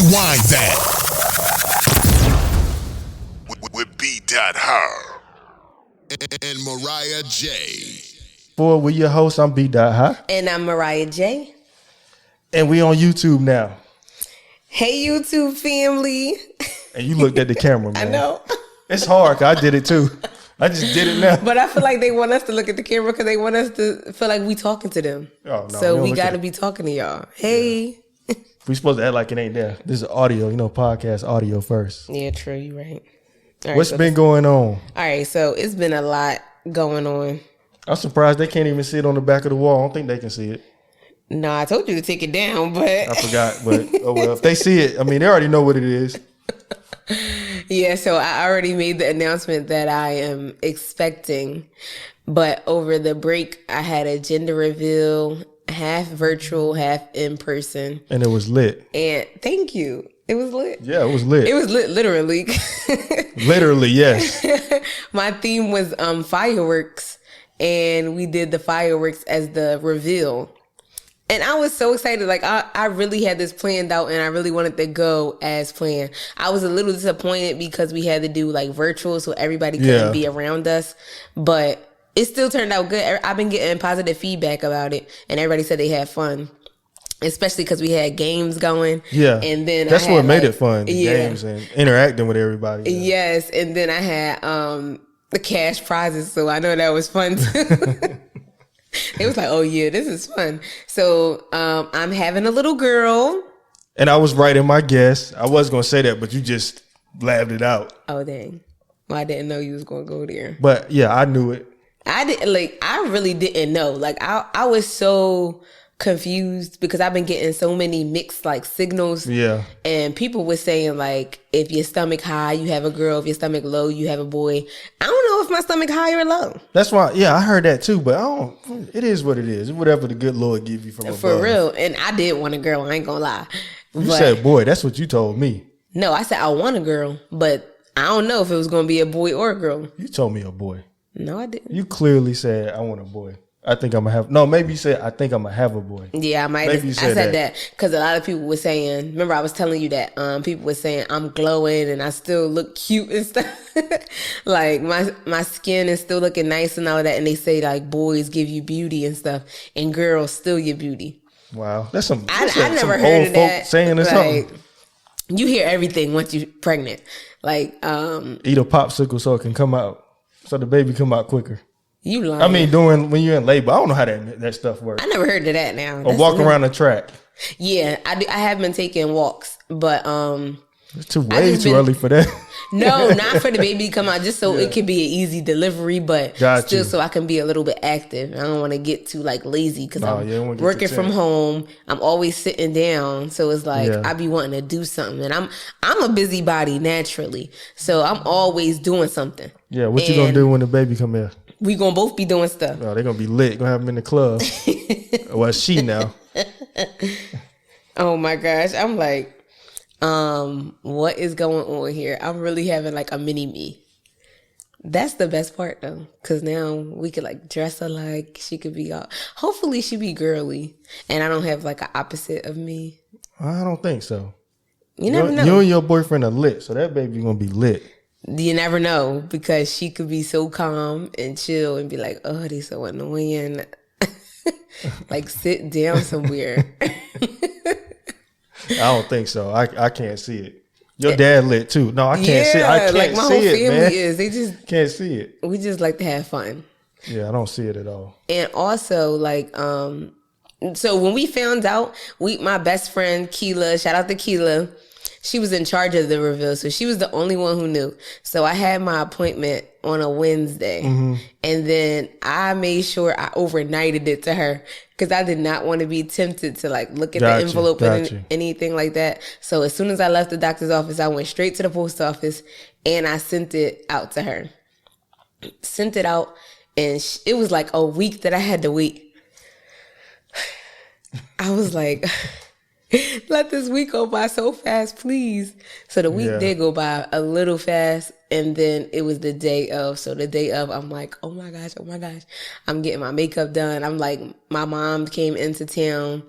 Rewind that. With BdotHigh and Mariah J. Boy, we your host. I'm BdotHigh. And I'm Mariah J. And we on YouTube now. Hey, YouTube family. And you looked at the camera, man. I know. It's hard, 'cause I did it too. I just did it now. But I feel like they want us to look at the camera because they want us to feel like we talking to them. Oh, no, so we got to be talking to y'all. Hey. Yeah. We supposed to act like it ain't there. This is audio, podcast audio first. Yeah, true. You're right. All right, What's been going on? All right, so it's been a lot going on. I'm surprised they can't even see it on the back of the wall. I don't think they can see it. No, I told you to take it down, but I forgot. But oh well, if they see it, I mean, they already know what it is. Yeah, so I already made the announcement that I am expecting, but over the break, I had a gender reveal, half virtual, half in person. And it was lit. And thank you. It was lit. Yeah, it was lit. It was lit, literally. Literally, yes. My theme was fireworks, and we did the fireworks as the reveal. And I was so excited. Like, I really had this planned out, and I really wanted to go as planned. I was a little disappointed because we had to do, like, virtual, so everybody couldn't be around us. But it still turned out good. I've been getting positive feedback about it, and everybody said they had fun. Especially because we had games going. Yeah. And then that's what made it fun. The games and interacting with everybody. Yeah. Yes. And then I had the cash prizes. So I know that was fun too. It was like, oh yeah, this is fun. So I'm having a little girl. And I was right in my guess. I was going to say that, but you just blabbed it out. Oh, dang. Well, I didn't know you was going to go there. But yeah, I knew it. I really didn't know. Like, I was so confused because I've been getting so many mixed like signals. Yeah. And people were saying like, if your stomach high, you have a girl. If your stomach low, you have a boy. I don't know if my stomach high or low. That's why, yeah, I heard that too, but I don't, it is what it is. Whatever the good Lord give you from above. For real. And I did want a girl, I ain't gonna lie. You said boy, that's what you told me. No, I said I want a girl, but I don't know if it was gonna be a boy or a girl. You told me a boy. No, I didn't. You clearly said I want a boy. I think I'm gonna have. No, maybe you said I think I'm gonna have a boy. Yeah, I might. I said that because a lot of people were saying. Remember, I was telling you that people were saying I'm glowing and I still look cute and stuff. Like my skin is still looking nice and all that. And they say like boys give you beauty and stuff, and girls still give beauty. Wow, that's some. I never heard old of that. Saying this like, you hear everything once you're pregnant. Like eat a popsicle so it can come out, so the baby come out quicker. You lying. I mean, when you're in labor, I don't know how that stuff works. I never heard of that now. Or walk around the track. Yeah, I have been taking walks, but it's way too early for that. No, not for the baby to come out, just so it can be an easy delivery, but still so I can be a little bit active. I don't want to get too like lazy because I'm working from home. I'm always sitting down, so it's like I be wanting to do something, and I'm a busybody naturally, so I'm always doing something. Yeah, what you gonna do when the baby come here? We gonna both be doing stuff. Oh, they're gonna be lit. Gonna have them in the club. Well, she now. Oh my gosh, I'm like, what is going on here? I'm really having like a mini me. That's the best part though, because now we could like dress alike. She could be all. Hopefully, she be girly, and I don't have like an opposite of me. I don't think so. You never know. You and your boyfriend are lit, so that baby gonna be lit. You never know because she could be so calm and chill and be like, oh, they so annoying. Like sit down somewhere. I don't think so. I can't see it. Your dad lit too. No, I can't see it. I can't like my see whole it, family man. is. They just can't see it. We just like to have fun. Yeah, I don't see it at all. And also like so when we found out, my best friend Keela, shout out to Keela, she was in charge of the reveal, so she was the only one who knew. So I had my appointment on a Wednesday, and then I made sure I overnighted it to her because I did not want to be tempted to like look at the envelope and anything like that. So as soon as I left the doctor's office, I went straight to the post office and I sent it out to her. Sent it out, and it was like a week that I had to wait. I was like, let this week go by so fast, please. So the week did go by a little fast, and then it was the day of. So the day of, I'm like, oh my gosh. I'm getting my makeup done. I'm like, my mom came into town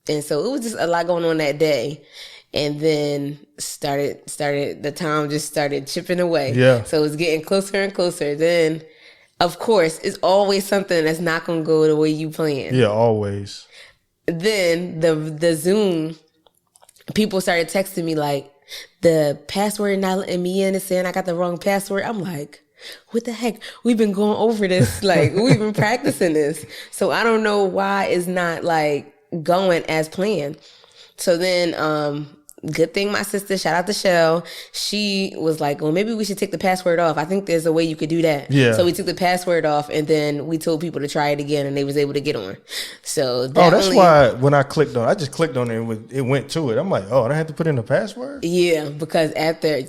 And so it was just a lot going on that day. And then the time just started chipping away. Yeah. So it was getting closer and closer. Then, of course, it's always something that's not going to go the way you plan. Yeah, always. Then the Zoom, people started texting me like, the password not letting me in and saying I got the wrong password. I'm like, what the heck? We've been going over this. Like, we've been practicing this. So I don't know why it's not like going as planned. So then, good thing my sister, shout out to Shell, she was like, well, maybe we should take the password off. I think there's a way you could do that. Yeah. So we took the password off, and then we told people to try it again, and they was able to get on. So that's why when I just clicked on it, it went to it. I'm like, oh, I had to put in the password? Yeah, because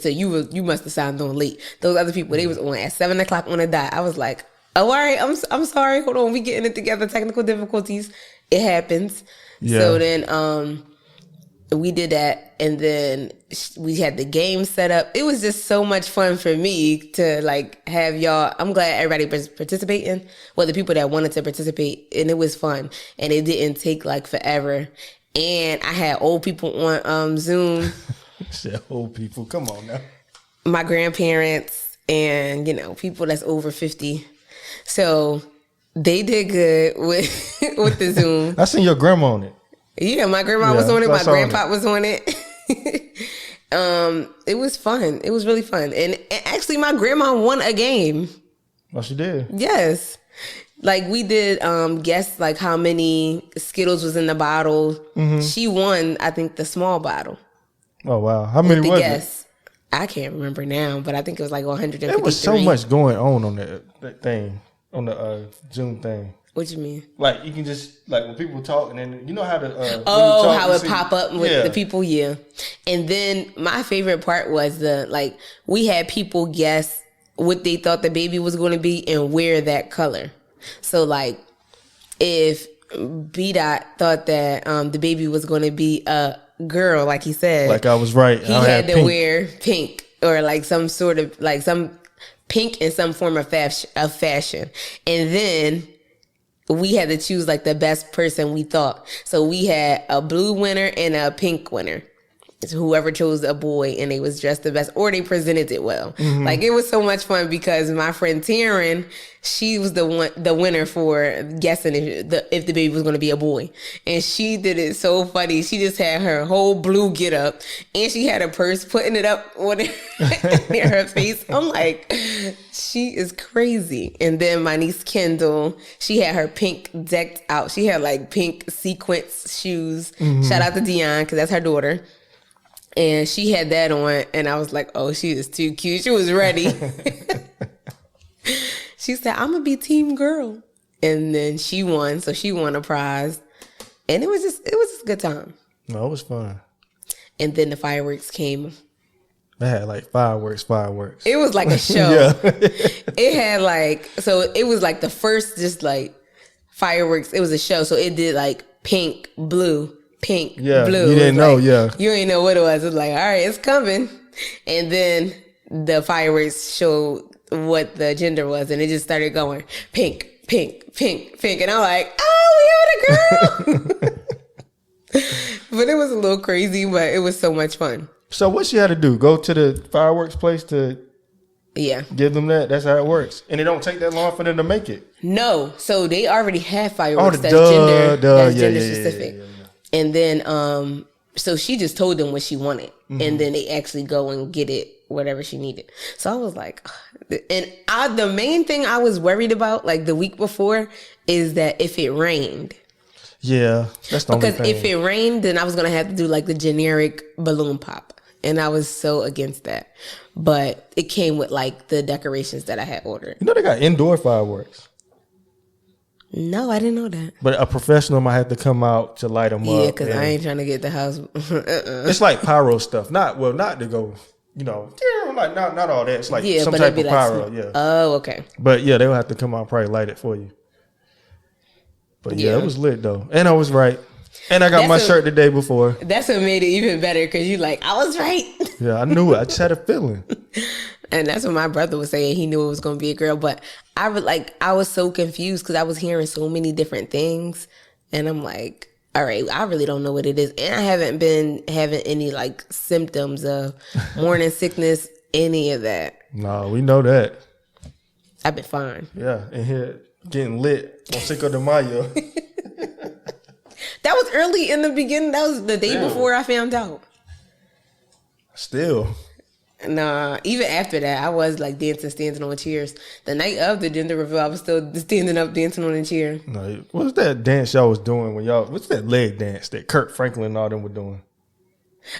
so you must have signed on late. Those other people, they was on at 7:00 on the dot. I was like, oh, all right, I'm sorry. Hold on, we getting it together. Technical difficulties. It happens. Yeah. So then, we did that, and then we had the game set up. It was just so much fun for me to like have y'all. I'm glad everybody was participating. Well, the people that wanted to participate, and it was fun, and it didn't take like forever. And I had old people on Zoom. Said old people, come on now. My grandparents and people that's over 50. So they did good with the Zoom. I seen your grandma on it. Yeah, my grandma was on it. My grandpa was on it. It was fun. It was really fun. And actually, my grandma won a game. Oh, she did? Yes. Like, we did guess, like, how many Skittles was in the bottle. Mm-hmm. She won, I think, the small bottle. Oh, wow. How many was it? I can't remember now, but I think it was like 153. There was so much going on that thing, on the Zoom thing. What you mean? Like, you can just, like, when people talk, and then, you know how to... how it pop up with the people, yeah. And then my favorite part was we had people guess what they thought the baby was going to be and wear that color. So, like, if BDOT thought that the baby was going to be a girl, like he said... Like I was right. He had to wear pink or, like, some sort of, like, some pink in some form of fashion. And then... we had to choose like the best person we thought. So we had a blue winner and a pink winner. So whoever chose a boy and they was dressed the best or they presented it well. Mm-hmm. Like, it was so much fun because my friend Taryn, she was the winner for guessing if the baby was going to be a boy. And she did it so funny. She just had her whole blue get up and she had a purse putting it up on near her face. I'm like, she is crazy. And then my niece Kendall, she had her pink decked out. She had like pink sequence shoes. Mm-hmm. Shout out to Dion because that's her daughter. And she had that on, and I was like, oh, she is too cute. She was ready. She said, I'm going to be team girl. And then she won, so she won a prize. And it was just a good time. No, it was fun. And then the fireworks came. They had like fireworks. It was like a show. Yeah. It had like, so it was like the first just like fireworks. It was a show. So it did like pink, blue, pink, blue. You didn't know, You didn't know what it was. It was like, all right, it's coming. And then the fireworks showed what the gender was, and it just started going pink, pink, pink, pink. And I'm like, oh, we have a girl. But it was a little crazy, but it was so much fun. So what she had to do? Go to the fireworks place to give them that? That's how it works. And it don't take that long for them to make it? No. So they already have fireworks that's gender specific. Yeah. And then, so she just told them what she wanted. Mm-hmm. And then they actually go and get it, whatever she needed. So I was like, and the main thing I was worried about, like the week before, is that if it rained. Yeah, that's the only thing. Because if it rained, then I was going to have to do like the generic balloon pop. And I was so against that. But it came with like the decorations that I had ordered. You know they got indoor fireworks. No, I didn't know that. But a professional might have to come out to light them up. Yeah, because I ain't trying to get the house. It's like pyro stuff. Not to go, like not all that. It's like some type of pyro. Yeah. Oh, okay. But yeah, they'll have to come out and probably light it for you. But yeah, it was lit though. And I was right. And I got my shirt the day before. That's what made it even better because you like, I was right. Yeah, I knew it. I just had a feeling. And that's what my brother was saying. He knew it was going to be a girl. But I was so confused because I was hearing so many different things. And I'm like, all right, I really don't know what it is. And I haven't been having any like symptoms of morning sickness, any of that. No, we know that. I've been fine. Yeah, in here getting lit on Cinco de Mayo. That was early in the beginning. That was the day before I found out. Still. Nah, even after that, I was like dancing, standing on chairs. The night of the gender reveal, I was still standing up, dancing on a chair. No, what's that dance y'all was doing when y'all? What's that leg dance that Kirk Franklin and all them were doing?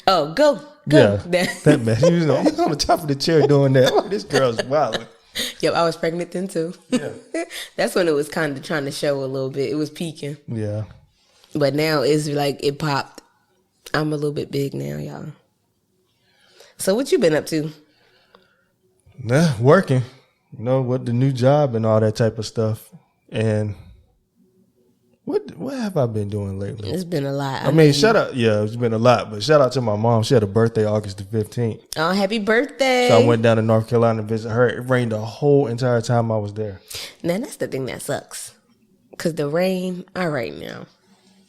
Oh, go. Yeah, that man. He was on the top of the chair doing that. Oh, this girl's wild. Yep, I was pregnant then too. Yeah, that's when it was kind of trying to show a little bit. It was peaking. Yeah, but now it's like it popped. I'm a little bit big now, y'all. So what you been up to? Nah, working. You know, with the new job and all that type of stuff. And what have I been doing lately? It's been a lot. I mean, shout out. Yeah, it's been a lot. But shout out to my mom. She had a birthday August the 15th. Oh, happy birthday. So I went down to North Carolina to visit her. It rained the whole entire time I was there. Now, that's the thing that sucks. Because the rain, all right now.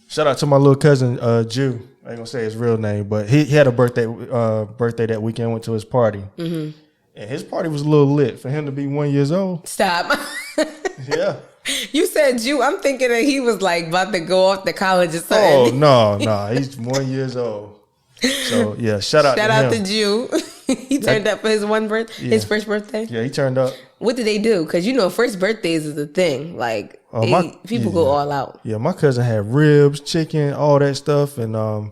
Shout out to my little cousin, Jew. I ain't gonna say his real name, but he had a birthday that weekend. Went to his party, and his party was a little lit for him to be 1 year old. Stop. Yeah. You said Jew. I'm thinking that he was like about to go off to college or something. Oh no, he's 1 year old. So yeah, shout out to Jew. He turned up for his his first birthday. Yeah, he turned up. What did they do? Because you know, first birthdays is a thing. Like people go all out. Yeah, my cousin had ribs, chicken, all that stuff, and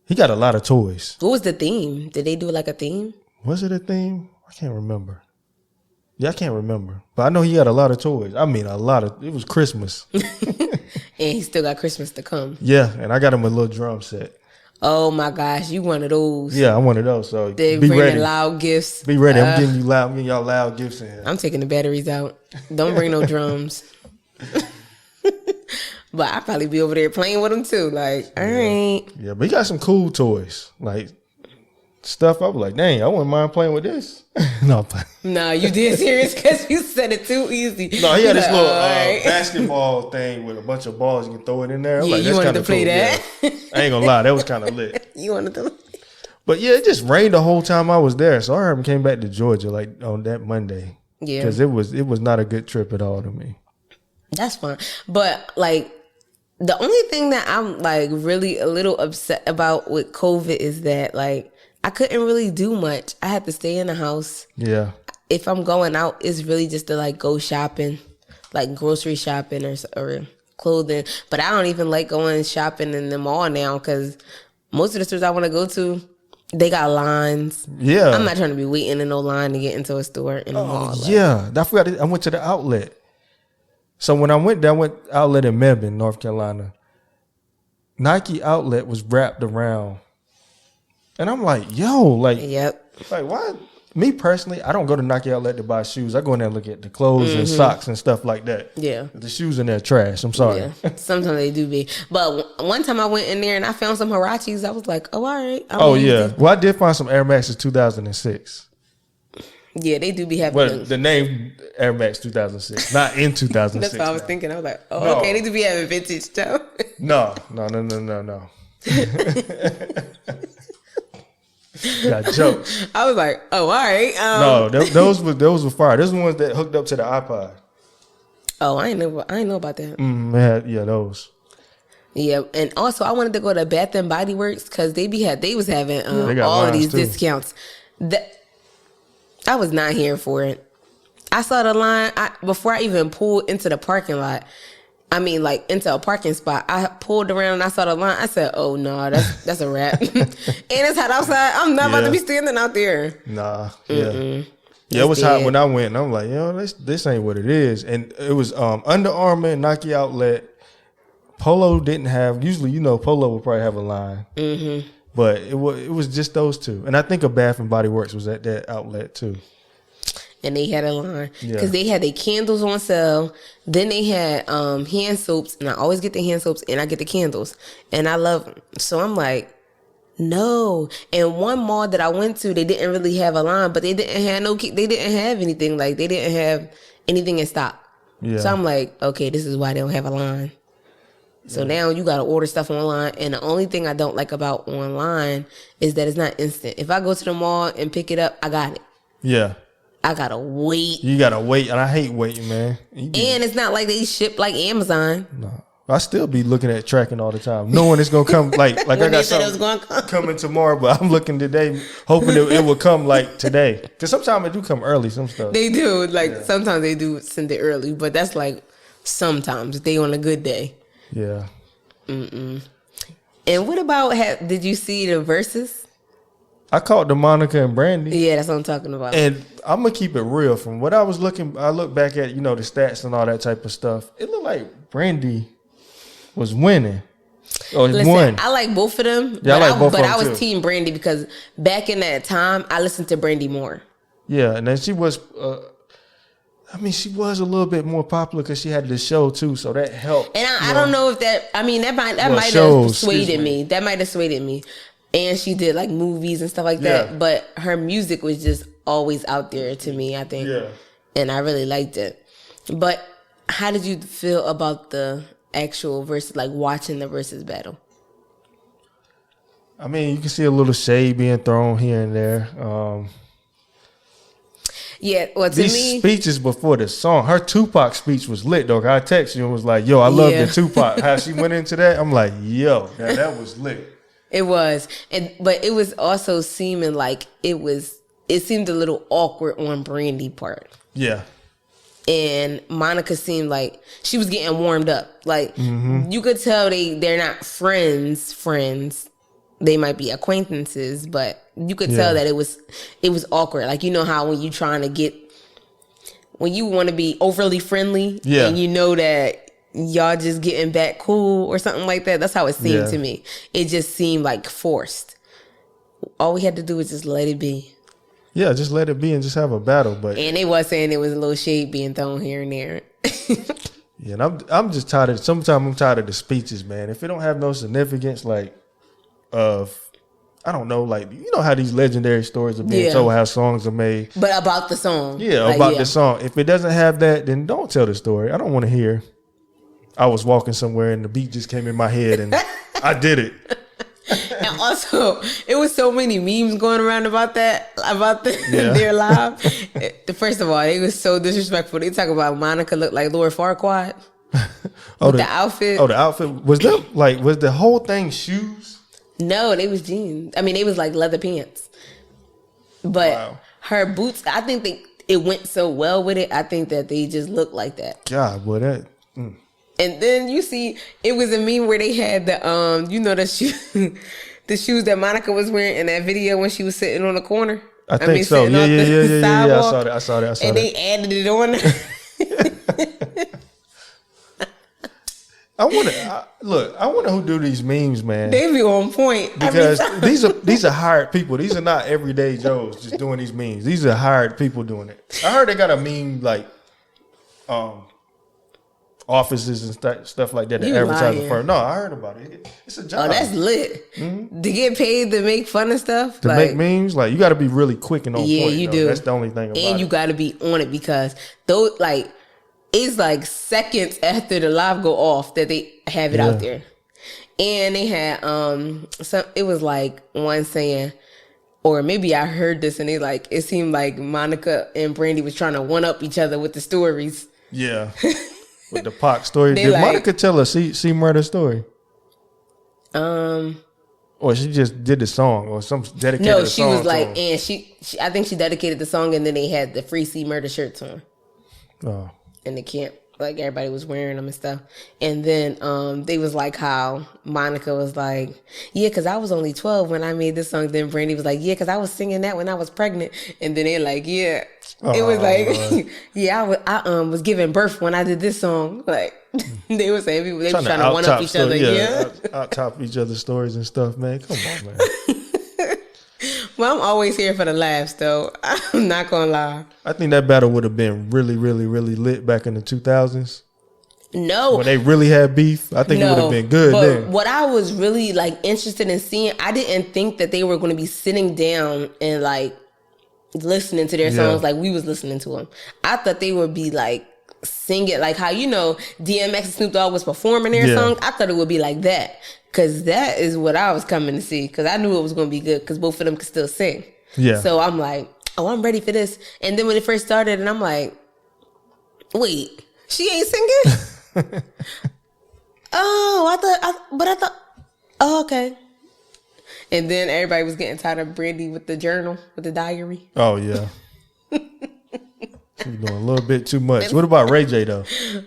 he got a lot of toys. What was the theme? Did they do like a theme? Was it a theme? I can't remember. Yeah, I can't remember. But I know he had a lot of toys. I mean, it was Christmas. And he still got Christmas to come. Yeah, and I got him a little drum set. Oh my gosh, you one of those. Yeah, I'm one of those. So they be bring ready. The loud gifts. Be ready. I'm getting y'all loud gifts in here. I'm taking the batteries out. Don't bring no drums. But I'll probably be over there playing with them too. Like, all right. Yeah, but he got some cool toys. Like stuff I was like, dang, I wouldn't mind playing with this. No, you did serious because you said it too easy. No, he had this little basketball thing with a bunch of balls. You can throw it in there. Yeah, like, you wanted to play cool. that? Yeah. I ain't gonna lie, that was kind of lit. You wanted to. But yeah, it just rained the whole time I was there. So I heard him came back to Georgia like on that Monday. Yeah, because it was not a good trip at all to me. That's fine, but like the only thing that I'm like really a little upset about with COVID is that like I couldn't really do much. I had to stay in the house. Yeah. If I'm going out, it's really just to like go shopping, like grocery shopping or clothing. But I don't even like going shopping in the mall now because most of the stores I want to go to, they got lines. Yeah. I'm not trying to be waiting in no line to get into a store in the mall. Like. Yeah. I forgot. I went to the outlet. So when I went there, I went outlet in Mebane, North Carolina. Nike outlet was wrapped around. And I'm like, yo, like, yep. Like, why? Me personally, I don't go to Nike outlet to buy shoes. I go in there and look at the clothes and socks and stuff like that. Yeah. The shoes in there are trash. I'm sorry. Yeah. Sometimes they do be. But one time I went in there and I found some Huaraches. I was like, oh, all right. Oh, yeah. Well, I did find some Air Maxes 2006. Yeah, they do be having. Well, the name Air Max 2006, not in 2006. That's what I was thinking. I was like, oh, no. Okay, they do be having vintage stuff. No. Got jokes. I was like, oh, all right. No, those were fire. Those are the ones that hooked up to the iPod. Oh, I ain't know about that. Yeah, those. Yeah, and also I wanted to go to Bath and Body Works because they was having all of these discounts. I was not here for it. I saw the line before I even pulled into the parking lot. I mean, like into a parking spot. I pulled around and I saw the line. I said, "Oh no, that's a wrap." And it's hot outside. I'm not about to be standing out there. Nah, yeah, yeah. It was hot when I went. And I'm like, this ain't what it is. And it was Under Armour, Nike outlet. Polo didn't have. Usually, Polo would probably have a line. Mm-hmm. But it was just those two. And I think a Bath and Body Works was at that outlet too. And they had a line because they had their candles on sale. Then they had hand soaps, and I always get the hand soaps, and I get the candles, and I love them. So I'm like, no. And one mall that I went to, they didn't really have a line, but they didn't have anything. Like they didn't have anything in stock. Yeah. So I'm like, okay, this is why they don't have a line. So now you got to order stuff online. And the only thing I don't like about online is that it's not instant. If I go to the mall and pick it up, I got it. Yeah. I got to wait. You got to wait. And I hate waiting, man. And it's not like they ship like Amazon. No. I still be looking at tracking all the time, knowing it's going to come like I got something coming tomorrow, but I'm looking today, hoping it will come like today. Because sometimes it do come early, some stuff. They do. Sometimes they do send it early, but that's like sometimes they on a good day. Yeah. And what about, did you see the verses? I caught the Monica and Brandy. Yeah, that's what I'm talking about. And I'm going to keep it real. From what I was I look back at, the stats and all that type of stuff. It looked like Brandy was winning. Listen, I like both of them. Yeah, but I was team Brandy because back in that time, I listened to Brandy more. Yeah, and then she was, she was a little bit more popular because she had the show too, so that helped. And I don't know if that might have persuaded me. That might have persuaded me. And she did like movies and stuff like that. But her music was just always out there to me, I think. Yeah. And I really liked it. But how did you feel about the actual versus, like watching the versus battle? I mean, you can see a little shade being thrown here and there. Yeah, well, to these me, speeches before the song, her Tupac speech was lit, though. I texted you and was like, yo, I love the Tupac. How she went into that, I'm like, yo, that was lit. It was. But it was also seeming like it seemed a little awkward on Brandy part. Yeah. And Monica seemed like she was getting warmed up. Like, you could tell they're not friends. They might be acquaintances, but you could tell that it was awkward. Like, you know how when you want to be overly friendly, and you know that y'all just getting back cool or something like that. That's how it seemed to me. It just seemed like forced. All we had to do was just let it be. Yeah, just let it be and just have a battle. And they was saying there was a little shade being thrown here and there. Yeah, and I'm just tired of. Sometimes I'm tired of the speeches, man. If it don't have no significance, like I don't know, like how these legendary stories are being told, how songs are made, but about the song, the song. If it doesn't have that, then don't tell the story. I don't want to hear. I was walking somewhere and the beat just came in my head and I did it. And also, it was so many memes going around about their live. First of all, it was so disrespectful. They talk about Monica looked like Lord Farquaad with the outfit. Oh, the outfit was the whole thing shoes? No, they was jeans. I mean, they was like leather pants. But her boots, I think it went so well with it. I think that they just looked like that. God, boy, that. And then you see, it was a meme where they had the the shoes that Monica was wearing in that video when she was sitting on the corner. I think so. Yeah. I saw that. And they added it on. I wonder who do these memes, man. They be on point. Because these are hired people. These are not everyday Joes just doing these memes. These are hired people doing it. I heard they got a meme like offices and stuff like that. Advertising firm. No, I heard about it. It's a job. Oh, that's lit. To get paid to make fun of stuff. To make memes, like you got to be really quick and on point. Yeah, you do. That's the only thing about it. And you got to be on it because it's like seconds after the live go off that they have it out there. And they had it was like one saying, or maybe I heard this and it seemed like Monica and Brandy was trying to one up each other with the stories. Yeah. With the Pac story. Did Monica tell a C Murder story? Or she just did the song or some dedicated song. No, she was like, and she I think she dedicated the song and then they had the free C Murder shirts on. Oh. In the camp. Like everybody was wearing them and stuff. And then they was like how Monica was like, yeah, because I was only 12 when I made this song. Then Brandy was like, yeah, because I was singing that when I was pregnant. And then they're like, yeah. It was like, yeah, I was giving birth when I did this song. Like they were saying they were trying to one up each other. Out top each other's stories and stuff, man. Come on, man. Well, I'm always here for the laughs, though. I'm not gonna lie. I think that battle would have been really, really, really lit back in the 2000s. No, when they really had beef, I think it would have been good. But then. What I was really interested in seeing, I didn't think that they were going to be sitting down and listening to their songs like we was listening to them. I thought they would be sing it like how, DMX and Snoop Dogg was performing their songs. I thought it would be like that. Because that is what I was coming to see. Because I knew it was going to be good. Because both of them could still sing. Yeah. So I'm like, oh, I'm ready for this. And then when it first started, and I'm like, wait, she ain't singing? I thought, oh, okay. And then everybody was getting tired of Brandy with the journal, with the diary. Oh, yeah. She's doing a little bit too much. What about Ray J, though?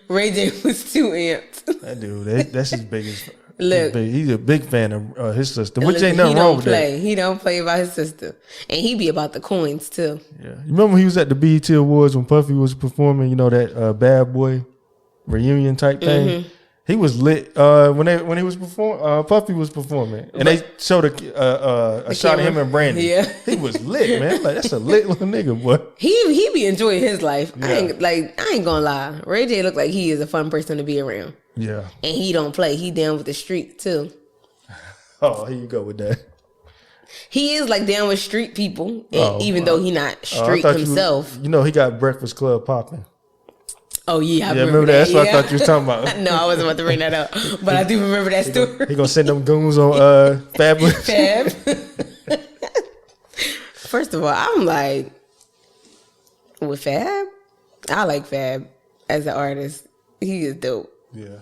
Ray J was too amped. That dude, that's his biggest. Look, he's a big fan of his sister, which ain't nothing wrong with that. He don't play about his sister. And he be about the coins, too. Yeah. You remember he was at the BET Awards when Puffy was performing, that Bad Boy reunion type thing? Mm-hmm. He was lit when he was performing. Puffy was performing, and they showed a shot of him and Brandy. Yeah, he was lit, man. Like, that's a lit little nigga, boy. He be enjoying his life. Yeah. I ain't gonna lie. Ray J look like he is a fun person to be around. Yeah, and he don't play. He down with the street too. Oh, here you go with that. He is like down with street people, even though he not street himself. He got Breakfast Club popping. Oh, yeah. I remember that. That's what I thought you were talking about. No, I wasn't about to bring that up. But I do remember that story. He going to send them goons on Fab. First of all, I'm like, with Fab? I like Fab as an artist. He is dope. Yeah.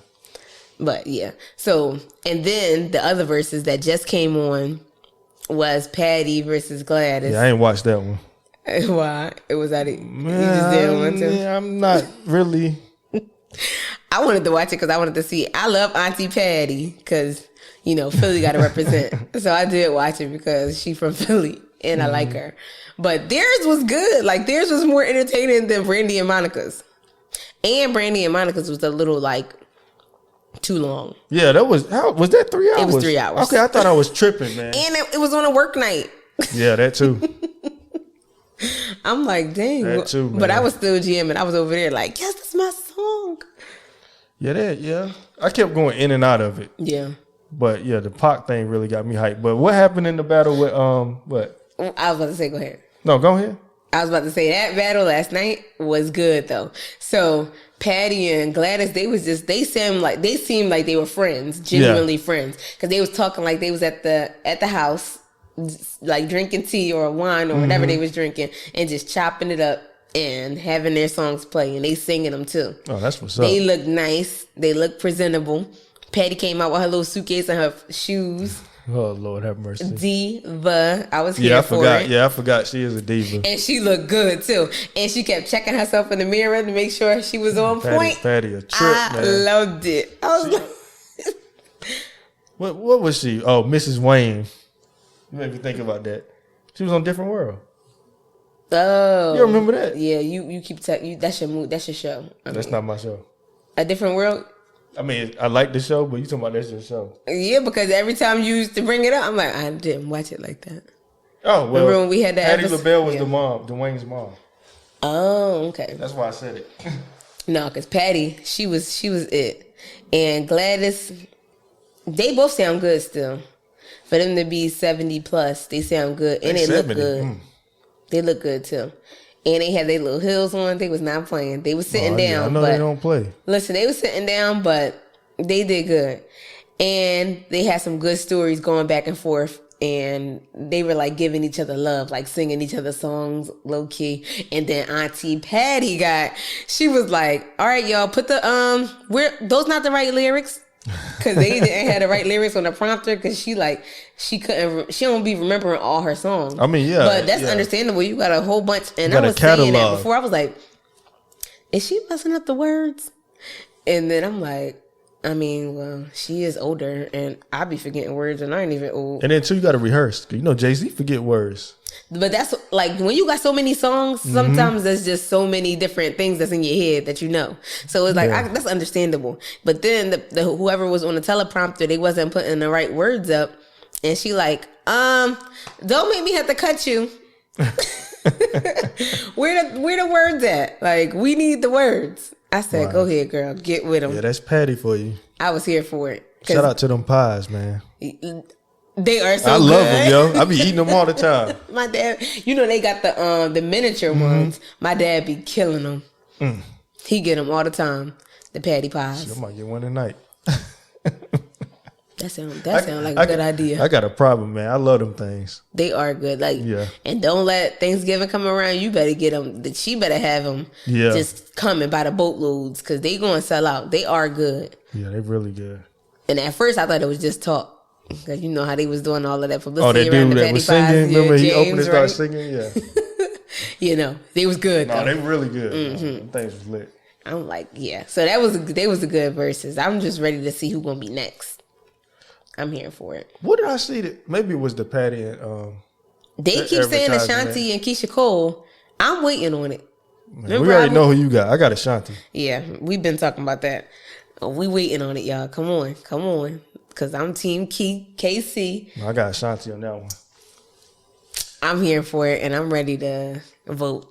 But, yeah. So, and then the other verses that just came on was Patty versus Gladys. Yeah, I ain't watched that one. Why? It was at it. You just didn't want to? Yeah, I'm not really. I wanted to watch it because I wanted to see. I love Auntie Patty because, Philly got to represent. So I did watch it because she's from Philly and I like her. But theirs was good. Like, theirs was more entertaining than Brandy and Monica's. And Brandy and Monica's was a little, too long. Yeah, was that 3 hours? It was 3 hours. Okay, I thought I was tripping, man. And it was on a work night. Yeah, that too. I'm like, dang. That too, man. But I was still jamming. I was over there like, yes, that's my song. Yeah. I kept going in and out of it. Yeah. But yeah, the Pac thing really got me hyped. But what happened in the battle with what? I was about to say, go ahead. No, go ahead. I was about to say that battle last night was good though. So Patty and Gladys, they seemed like they were friends, genuinely friends, because they was talking like they was at the house, like drinking tea or wine or whatever they was drinking, and just chopping it up and having their songs play, and they singing them too. Oh, that's what's up. They look nice. They look presentable. Patty came out with her little suitcase and her shoes. Oh, Lord have mercy. Diva. I was here for it. Yeah, I forgot she is a diva. And she looked good, too. And she kept checking herself in the mirror to make sure she was on point. Patty a trip, man. I loved it. I was like... What was she? Oh, Mrs. Wayne. You made me think about that. She was on Different World. Oh. You remember that? Yeah, you keep that's your mood. That's your show. That's not my show. A Different World? I mean, I like the show, but you talking about that's your show. Yeah, because every time you used to bring it up, I'm like, I didn't watch it like that. Oh, well. Remember when we had that Patty LaBelle was the mom, Dwayne's mom. Oh, okay. That's why I said it. No, because Patty, she was it. And Gladys, they both sound good still. For them to be 70 plus, they sound good. And they look good. They look good too. And they had their little heels on. They was not playing. They was sitting down. Yeah, I know they don't play. Listen, they was sitting down, but they did good. And they had some good stories going back and forth. And they were like giving each other love, like singing each other's songs low key. And then Auntie Patty she was like, all right, y'all, put the, those not the right lyrics. Cause they didn't have the right lyrics on the prompter. Cause she don't be remembering all her songs. I mean, yeah, but that's understandable. You got a whole bunch, and I was saying that before. I was like, is she messing up the words? And then I'm like, I mean, well, she is older, and I be forgetting words, and I ain't even old. And then too, you got to rehearse. Jay-Z forget words. But that's like when you got so many songs, sometimes there's just so many different things that's in your head that you know. So it's like, that's understandable. But then the whoever was on the teleprompter, they wasn't putting the right words up. And she like, don't make me have to cut you. Where the words at? Like, we need the words. I said, Go ahead, girl. Get with them. Yeah, that's Patty for you. I was here for it. Shout out to them pies, man. They are so good. I love them, yo. I be eating them all the time. My dad, they got the miniature ones. My dad be killing them. He get them all the time. The patty pies. Shit, I might get one tonight. That sound like a good idea. I got a problem, man. I love them things. They are good. Like, yeah. And don't let Thanksgiving come around. You better get them. She better have them. Yeah. Just coming by the boatloads because they going to sell out. They are good. Yeah, they really good. And at first, I thought it was just talk. Because you know how they was doing all of that publicity. Oh, that dude that was singing. Remember he opened and started singing? Yeah. You know, they was good. No, they really good. Them things was lit. I'm like, yeah. So they was the good verses. I'm just ready to see who's gonna be next. I'm here for it. What did I see? That maybe it was the Patty and they keep saying Ashanti and Keisha Cole. I'm waiting on it. Man, we already know who you got. I got Ashanti. Yeah, we've been talking about that. We waiting on it, y'all. Come on. Cause I'm Team KC. I got Ashanti on that one. I'm here for it, and I'm ready to vote.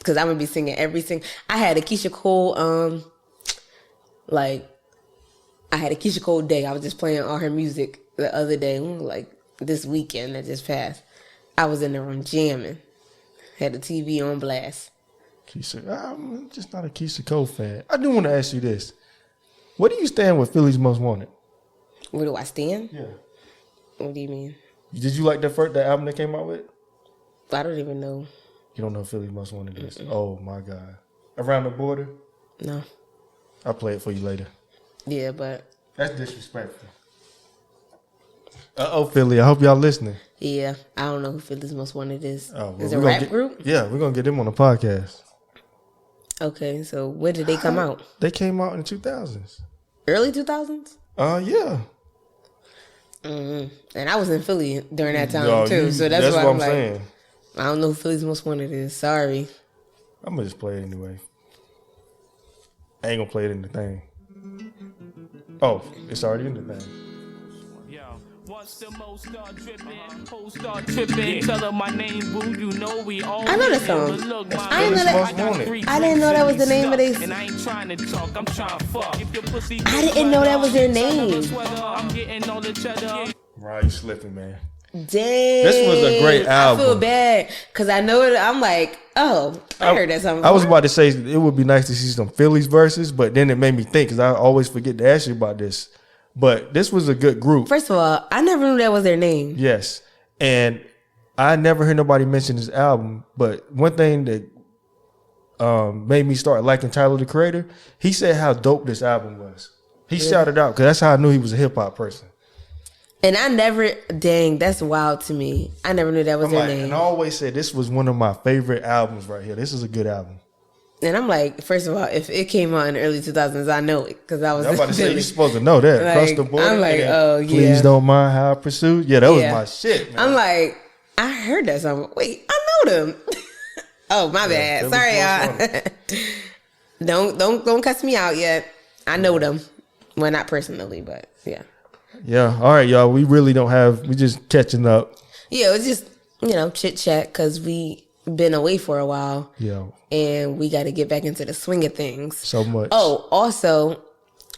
Cause I'm gonna be singing every single. I had a Keisha Cole, I had a Keisha Cole day. I was just playing all her music the other day, like this weekend that just passed. I was in the room jamming. Had the TV on blast. Keisha, I'm just not a Keisha Cole fan. I do want to ask you this: where do you stand with Philly's Most Wanted? Where do I stand? Yeah. What do you mean? Did you like that album they came out with? I don't even know. You don't know Philly's Most Wanted is? Oh my God! Around the Border? No. I'll play it for you later. Yeah, but that's disrespectful. Philly, I hope y'all listening. Yeah, I don't know who Philly's Most Wanted is. Oh, well, is it a rap group? Yeah, we're gonna get them on the podcast. Okay, so when did they come out? They came out in the 2000s. Early 2000s? Yeah. And I was in Philly during that time too, so that's why I'm like, saying. I don't know who Philly's Most Wanted is. Sorry. I'm gonna just play it anyway. I ain't gonna play it in the thing. Oh, it's already in the thing. Once the most start dripping, hoes start tripping. Tell her my name, boo. You know we all. I know the song. I didn't know that was the name of this. And I ain't trying to talk. I'm trying to fuck. If your pussy I didn't know that was their name. I'm getting all the cheddar. Right, you slipping, man. Dang. This was a great album. I feel bad because I know it. I'm like, oh, I heard that song. I was about to say it would be nice to see some Phillies verses, but then it made me think because I always forget to ask you about this. But this was a good group. First of all, I never knew that was their name. Yes. And I never heard nobody mention this album. But one thing that made me start liking Tyler, the Creator, he said how dope this album was. He shouted out because that's how I knew he was a hip-hop person. And I never, dang, that's wild to me. I never knew that was their name. And I always said this was one of my favorite albums right here. This is a good album. And I'm like, first of all, if it came out in the early 2000s, I know it because I was. I'm about to say you're supposed to know that. Across the board. I'm like, oh yeah. Please don't mind how I pursue. Yeah, that was my shit, man. I'm like, I heard that song. Wait, I know them. Oh, my bad. Sorry, y'all. Don't cuss me out yet. I know them. Well, not personally, but yeah. Yeah. All right, y'all. We really don't have. We just catching up. Yeah, it's just chit chat because we been away for a while. Yeah. And we got to get back into the swing of things. So much. Oh, also,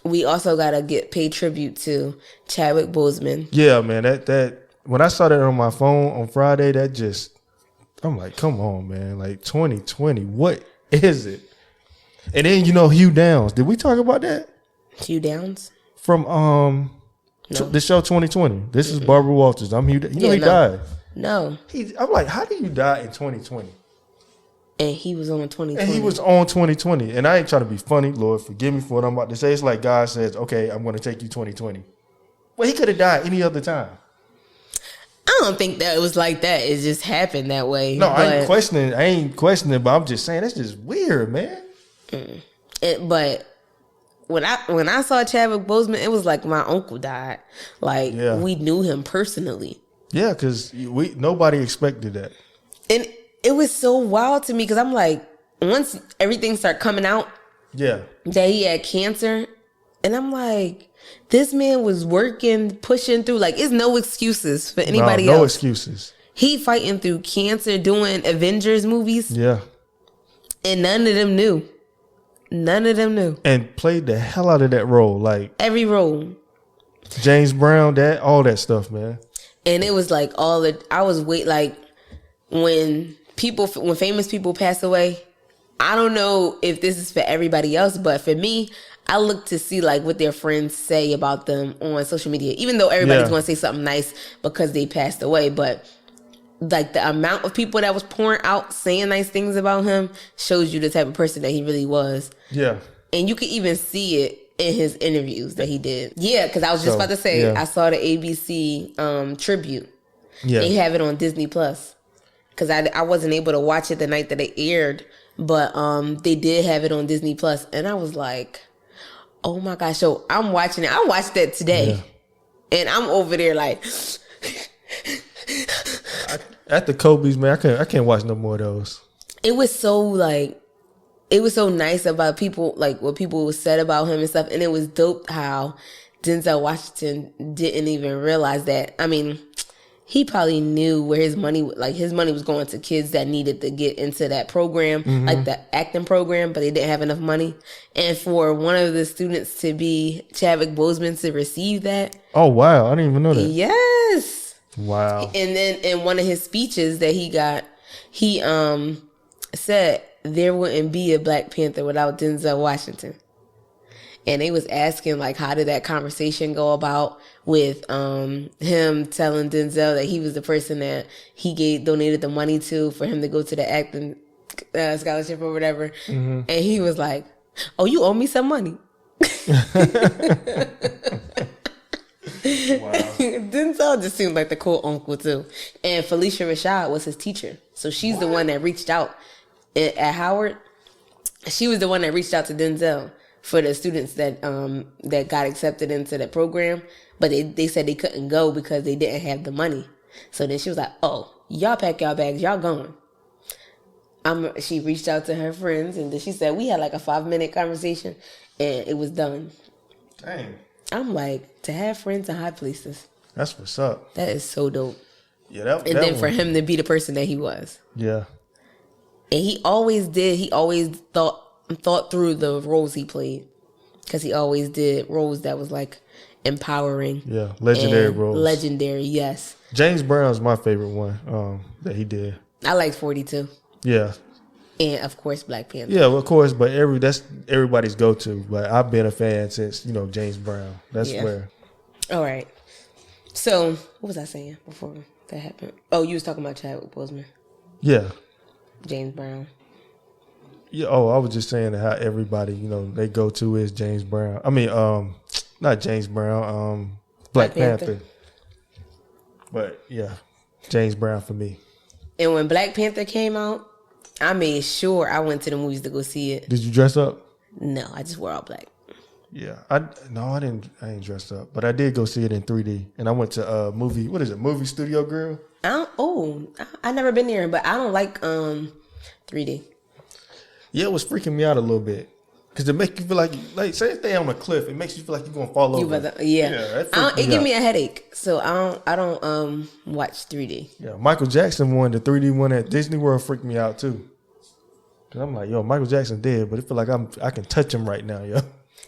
we also got to pay tribute to Chadwick Boseman. Yeah, man. That when I saw that on my phone on Friday, I'm like, come on, man. Like 2020, what is it? And then Hugh Downs. Did we talk about that? Hugh Downs? From the show 2020. This is Barbara Walters. I'm Hugh. He died. No. I'm like, how do you die in 2020? And he was on 2020. And he was on 2020. And I ain't trying to be funny. Lord, forgive me for what I'm about to say. It's like God says, okay, I'm going to take you 2020. Well, he could have died any other time. I don't think that it was like that. It just happened that way. No, I ain't questioning, but I'm just saying that's just weird, man. But when I saw Chadwick Boseman, it was like my uncle died. Like, we knew him personally. Yeah, because nobody expected that. And it was so wild to me because I'm like, once everything started coming out, that he had cancer, and I'm like, this man was working, pushing through. Like, it's no excuses for anybody else. No excuses. He fighting through cancer, doing Avengers movies. Yeah. And none of them knew. And played the hell out of that role. Like, every role. James Brown, all that stuff, man. And it was like when famous people pass away, I don't know if this is for everybody else, but for me, I look to see like what their friends say about them on social media. Even though everybody's going to say something nice because they passed away, but like the amount of people that was pouring out saying nice things about him shows you the type of person that he really was. Yeah. And you could even see it in his interviews that he did. Yeah, because I was just about to say, I saw the ABC tribute. Yeah. They have it on Disney Plus. Because I wasn't able to watch it the night that it aired, but they did have it on Disney Plus. And I was like, oh my gosh. So I'm watching it. I watched that today. Yeah. And I'm over there like... After Kobe's, man, I can't watch no more of those. It was so nice about people, like what people said about him and stuff. And it was dope how Denzel Washington didn't even realize that. I mean, he probably knew where his money was going to kids that needed to get into that program, like the acting program, but they didn't have enough money. And for one of the students to be Chadwick Boseman to receive that. Oh, wow. I didn't even know that. Yes. Wow. And then in one of his speeches that he got, he said there wouldn't be a Black Panther without Denzel Washington. And they was asking like, how did that conversation go about with him telling Denzel that he was the person that he donated the money to for him to go to the acting scholarship or whatever. And he was like, oh, you owe me some money. Wow. Denzel just seemed like the cool uncle too. And Felicia Rashad was his teacher. So she's the one that reached out at Howard. She was the one that reached out to Denzel for the students that got accepted into the program. But they said they couldn't go because they didn't have the money. So then she was like, oh, y'all pack y'all bags, y'all going. She reached out to her friends and then she said we had like a 5-minute conversation and it was done. Dang. I'm like, to have friends in high places. That's what's up. That is so dope. Yeah, and then for him to be the person that he was. Yeah. And he always did. He always thought through the roles he played. Because he always did roles that was like empowering. Yeah, legendary roles. Legendary, yes. James Brown's my favorite one that he did. I liked 42. Yeah. And of course, Black Panther. Yeah, well, of course, but that's everybody's go-to. But I've been a fan since James Brown. That's where. All right. So what was I saying before that happened? Oh, you was talking about Chadwick Boseman. Yeah. James Brown. Yeah. Oh, I was just saying how everybody they go-to is James Brown. I mean, not James Brown. Black Panther. But yeah, James Brown for me. And when Black Panther came out, I made sure I went to the movies to go see it. Did you dress up? No, I just wore all black. Yeah, I didn't dress up, but I did go see it in 3D, and I went to Movie Studio Grill. I never been there, but I don't like 3D. Yeah, it was freaking me out a little bit because it makes you feel like say stay on a cliff, it makes you feel like you're gonna fall over. It gives me a headache, so I don't watch 3D. Yeah, Michael Jackson one, the 3D one at Disney World freaked me out too. Cause I'm like, yo, Michael Jackson dead, but it feel like I can touch him right now, yo.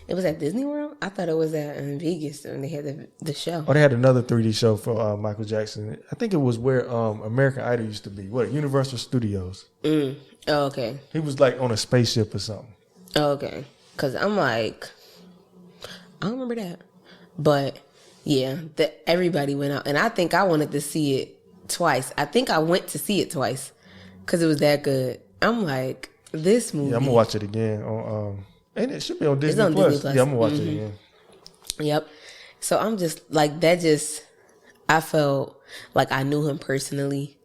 It was at Disney World? I thought it was at Vegas when they had the show. Oh, they had another 3D show for Michael Jackson. I think it was where American Idol used to be. What, Universal Studios. Oh, okay. He was like on a spaceship or something. Oh, okay. Because I'm like, I don't remember that. But, yeah, everybody went out. And I think I wanted to see it twice. I think I went to see it twice because it was that good. I'm like, this movie. Yeah, I'm going to watch it again on... and it should be on Disney Plus. Yeah, I'm gonna watch it again. Yep. So I'm just like that. I felt like I knew him personally,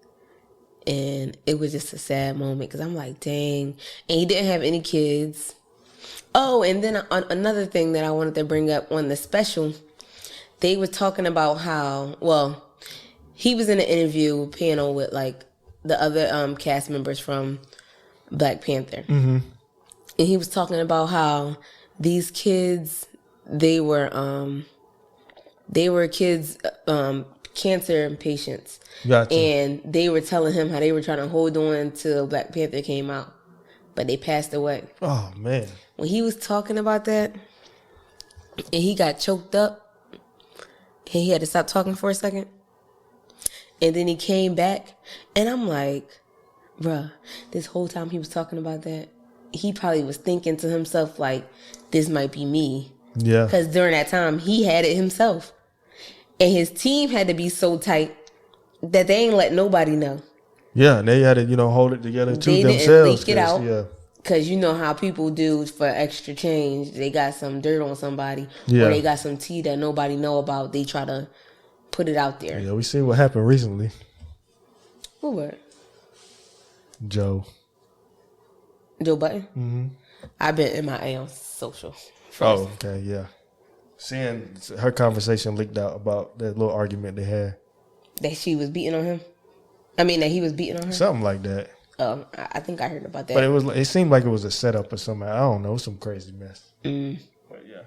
and it was just a sad moment because I'm like, dang. And he didn't have any kids. Oh, and then another thing that I wanted to bring up on the special, they were talking about how he was in an interview panel with like the other cast members from Black Panther. Mm-hmm. And he was talking about how these kids, they were kids, cancer patients. Gotcha. And they were telling him how they were trying to hold on till Black Panther came out, but they passed away. Oh, man. When he was talking about that, and he got choked up, and he had to stop talking for a second, and then he came back, and I'm like, bruh, this whole time he was talking about that, he probably was thinking to himself, like, this might be me. Yeah. Because during that time, he had it himself. And his team had to be so tight that they ain't let nobody know. Yeah, and they had to, hold it together too They themselves. didn't leak it out. Yeah. Because you know how people do for extra change. They got some dirt on somebody. Yeah. Or they got some tea that nobody know about. They try to put it out there. Yeah, we seen what happened recently. What? Joe Button? Mm-hmm. I've been MIA on social. Oh, okay, yeah. Seeing her conversation leaked out about that little argument they had. That she was beating on him? I mean, that he was beating on her? Something like that. I think I heard about that. But it seemed like it was a setup or something. I don't know. It was some crazy mess. But yeah.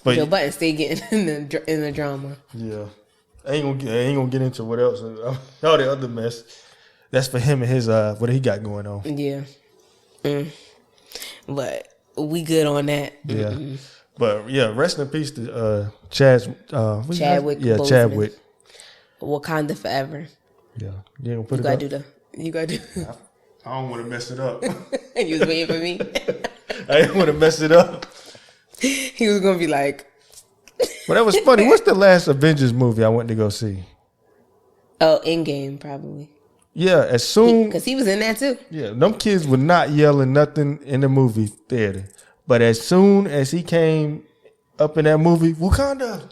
But Joe Button stay getting in the drama. Yeah. I ain't gonna get into what else. All the other mess. That's for him and his what he got going on. Yeah. But we good on that. Yeah. But yeah, rest in peace to Chadwick. Yeah, Boseman. Chadwick. Wakanda forever. Yeah. You ain't gonna put You gotta do I don't want to mess it up. You was waiting for me. I didn't want to mess it up. He was gonna be like. But that was funny. What's the last Avengers movie I went to go see? Oh, Endgame probably. Yeah, as soon because he was in that too. Yeah, them kids were not yelling nothing in the movie theater, but as soon as he came up in that movie, Wakanda,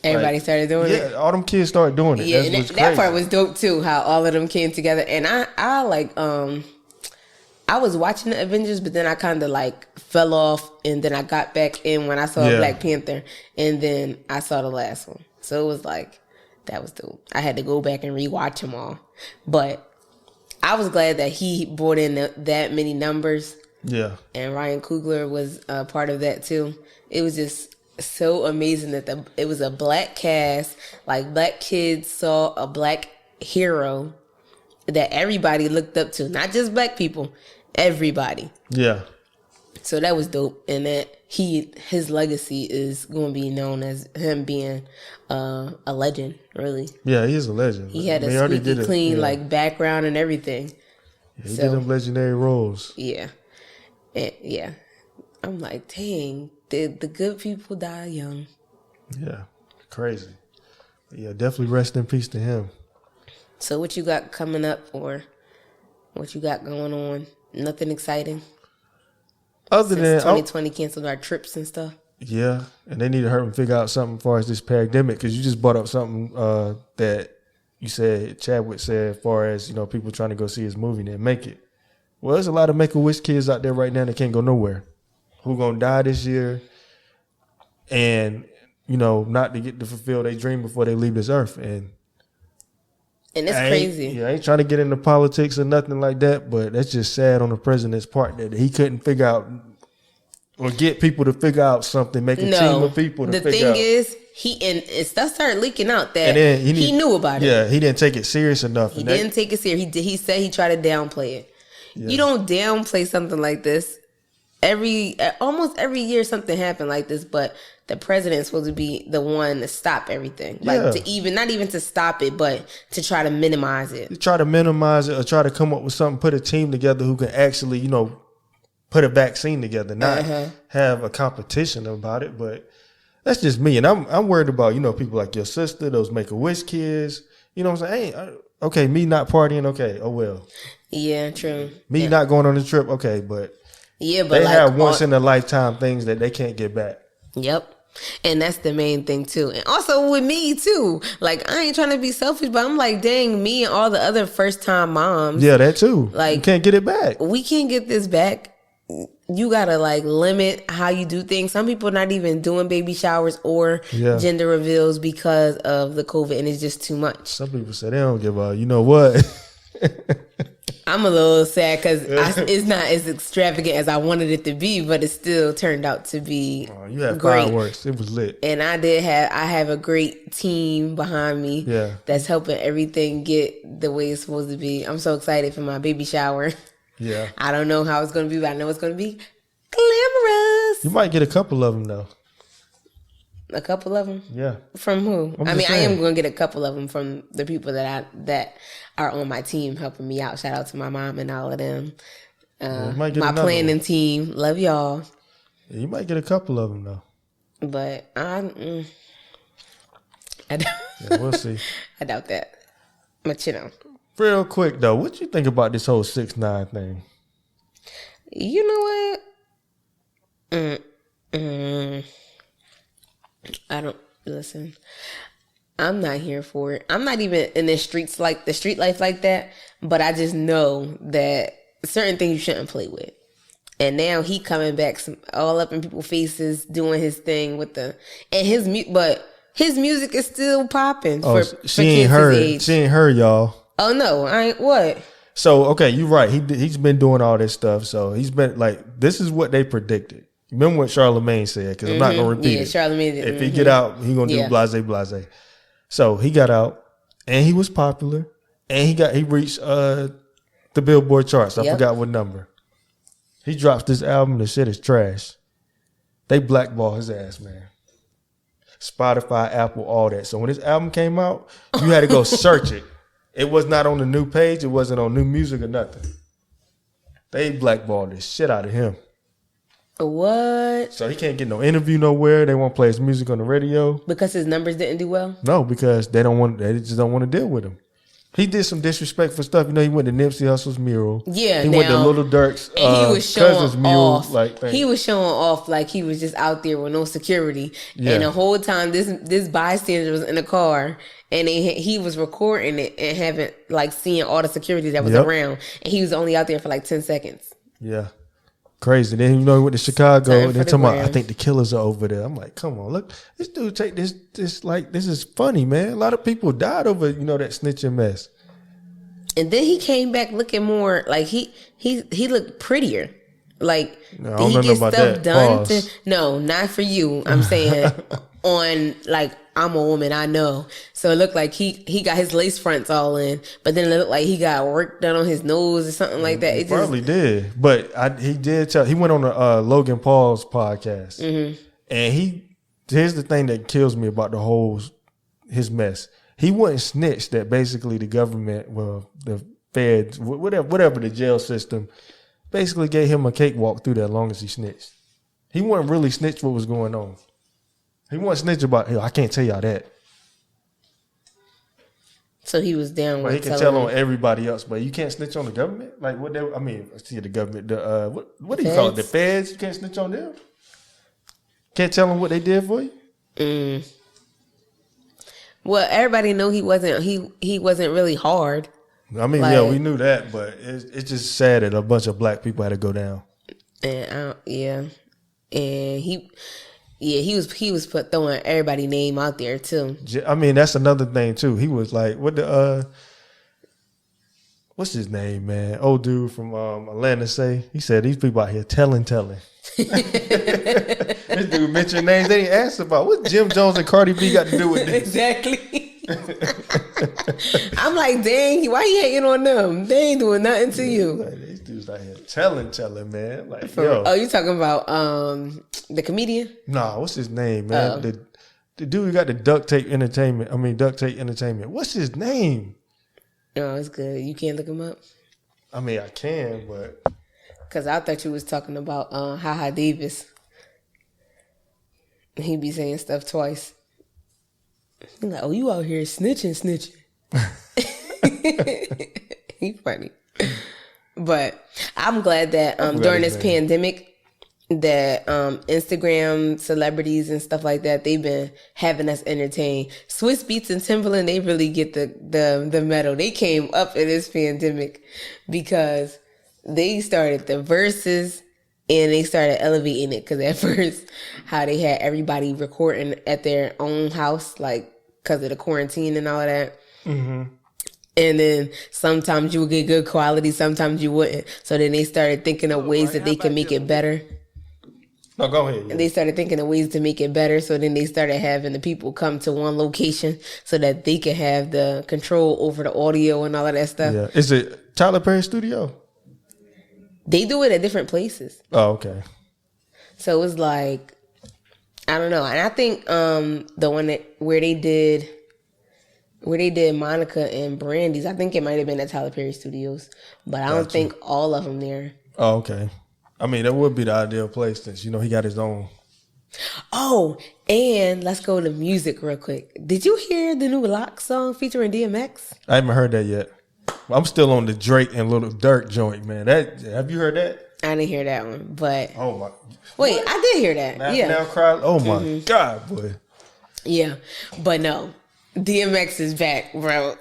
everybody started doing it. Yeah, all them kids started doing it. Yeah, and that part was dope too. How all of them came together, and I like I was watching the Avengers, but then I kind of like fell off, and then I got back in when I saw Black Panther, and then I saw the last one. So it was like that was dope. I had to go back and rewatch them all, but I was glad that he brought in that many numbers. Yeah, and Ryan Coogler was part of that too. It was just so amazing that it was a black cast, like black kids saw a black hero that everybody looked up to, not just black people, everybody. Yeah. So that was dope, and that his legacy is going to be known as him being a legend, really. Yeah, he is a legend. He had a squeaky clean like background and everything. Yeah, he did them legendary roles. Yeah. And, yeah. I'm like, dang, the good people die young. Yeah, crazy. Yeah, definitely rest in peace to him. So what you got coming up, or what you got going on? Nothing exciting? Other than 2020 canceled our trips and stuff. Yeah, and they need to hurry and figure out something as far as this pandemic, because you just brought up something that you said, Chadwick said, as far as, people trying to go see his movie and then make it. Well, there's a lot of Make-A-Wish kids out there right now that can't go nowhere, who gonna die this year, and not to get to fulfill their dream before they leave this earth. And it's crazy. Yeah, I ain't trying to get into politics or nothing like that, but that's just sad on the president's part that he couldn't figure out or get people to figure out something, make a team of people to figure out. The thing is, and stuff started leaking out that he knew about it. Yeah, he didn't take it serious enough. He didn't take it serious. He said he tried to downplay it. Yeah. You don't downplay something like this. Almost every year something happened like this, but the president's supposed to be the one to stop everything. Like not even to stop it, but to try to minimize it. To try to minimize it, or try to come up with something, put a team together who can actually, put a vaccine together, not have a competition about it. But that's just me. And I'm worried about, people like your sister, those Make-A-Wish kids. You know what I'm saying? Hey, okay, me not partying, okay, oh well. Yeah, true. Me not going on the trip, okay, but but they have once in a lifetime things that they can't get back. Yep. And that's the main thing too. And also with me too. Like, I ain't trying to be selfish, but I'm like, dang, me and all the other first time moms. Yeah, that too. Like, you can't get it back. We can't get this back. You gotta limit how you do things. Some people are not even doing baby showers or gender reveals because of the COVID, and it's just too much. Some people say they don't give a, you know what? I'm a little sad because it's not as extravagant as I wanted it to be, but it still turned out to be you had great. Fireworks. It was lit. And I have a great team behind me that's helping everything get the way it's supposed to be. I'm so excited for my baby shower. Yeah. I don't know how it's going to be, but I know it's going to be glamorous. You might get a couple of them, though. A couple of them? Yeah. From who? I am going to get a couple of them from the people that are on my team helping me out. Shout out to my mom and all of them. My planning team. Love y'all. Yeah, you might get a couple of them though. But I doubt. Yeah, we'll see. I doubt that. But you know. Real quick though, what you think about this whole 6ix9ine thing? You know what? I don't listen. I'm not here for it. I'm not even in the streets like the street life like that. But I just know that certain things you shouldn't play with. And now he coming back all up in people's faces, doing his thing with his music is still popping for she ain't heard. age. She ain't heard, y'all. Oh no, I ain't what. So okay, you're right. He's been doing all this stuff. So he's been like, this is what they predicted. Remember what Charlamagne said? Because I'm not gonna repeat it. Charlamagne. If he get out, he gonna do blase. So he got out, and he was popular, and he reached the Billboard charts. I forgot what number. He drops this album. The shit is trash. They blackball his ass, man. Spotify, Apple, all that. So when this album came out, you had to go search it. It was not on the new page. It wasn't on new music or nothing. They blackballed the shit out of him. What? So he can't get no interview nowhere. They won't play his music on the radio because his numbers didn't do well. No, because they just don't want to deal with him. He did some disrespectful stuff. You know, he went to Nipsey Hussle's mural. Yeah, he went to Little Durk's cousin's mural. He was showing off like he was just out there with no security, and the whole time this bystander was in the car, and he was recording it and having seeing all the security that was around, and he was only out there for 10 seconds. Yeah. Crazy. Then he went to Chicago and they're talking about, I think the killers are over there. I'm like, come on, look, this dude take this is funny, man. A lot of people died over, that snitching mess. And then he came back looking more like he looked prettier. Like, no, did he get stuff done? No, not for you. I'm saying on I'm a woman, I know. So it looked like he got his lace fronts all in, but then it looked like he got work done on his nose or something like that. He probably did, but he did tell. He went on Logan Paul's podcast, and here's the thing that kills me about his mess. He wasn't snitched that basically the government, the feds, whatever the jail system, basically gave him a cakewalk through that as long as he snitched. He wasn't really snitched what was going on. He wasn't snitch about, I can't tell y'all that. So he was down with he can tell on everybody else, but you can't snitch on the government? The government, what do you call it? The feds? You can't snitch on them? Can't tell them what they did for you? Well, everybody knew he wasn't really hard. I mean, we knew that, but it's just sad that a bunch of black people had to go down. And he was throwing everybody's name out there too. I mean, that's another thing too. He was like, what's his name, man? Old dude from Atlanta say. He said these people out here telling. This dude mentioned names they didn't ask about. What Jim Jones and Cardi B got to do with this? Exactly. I'm like, dang, why you hating on them? They ain't doing nothing to you. These dudes out here telling, man. Oh, you talking about the comedian? Nah, what's his name, man? The dude who got the Duct Tape Entertainment. What's his name? Oh, it's good. You can't look him up? I mean, I can, but... Because I thought you was talking about HaHa Davis. He be saying stuff twice. I'm like, oh, you out here snitching. He funny. But I'm glad that during this pandemic that Instagram celebrities and stuff like that, they've been having us entertained. Swiss Beats and Timbaland, they really get the medal. They came up in this pandemic because they started the verses and they started elevating it. Because at first, how they had everybody recording at their own house, because of the quarantine and all of that. Mm-hmm. And then sometimes you would get good quality, sometimes you wouldn't. So then they started thinking of ways that they can make it better. No, go ahead. Yeah. And they started thinking of ways to make it better. So then they started having the people come to one location so that they could have the control over the audio and all of that stuff. Yeah. Is it Tyler Perry studio? They do it at different places. Oh, okay. So it was I don't know. And I think the one where they did Monica and Brandy's, I think it might have been at Tyler Perry Studios, but I don't think all of them there. Oh, okay. I mean, that would be the ideal place since, he got his own. Oh, and let's go to music real quick. Did you hear the new Lock song featuring DMX? I haven't heard that yet. I'm still on the Drake and Lil Durk joint, man. Have you heard that? I didn't hear that one, but Oh my! wait, I did hear that. Now cry. Oh my God, boy. Yeah, but no, DMX is back, bro.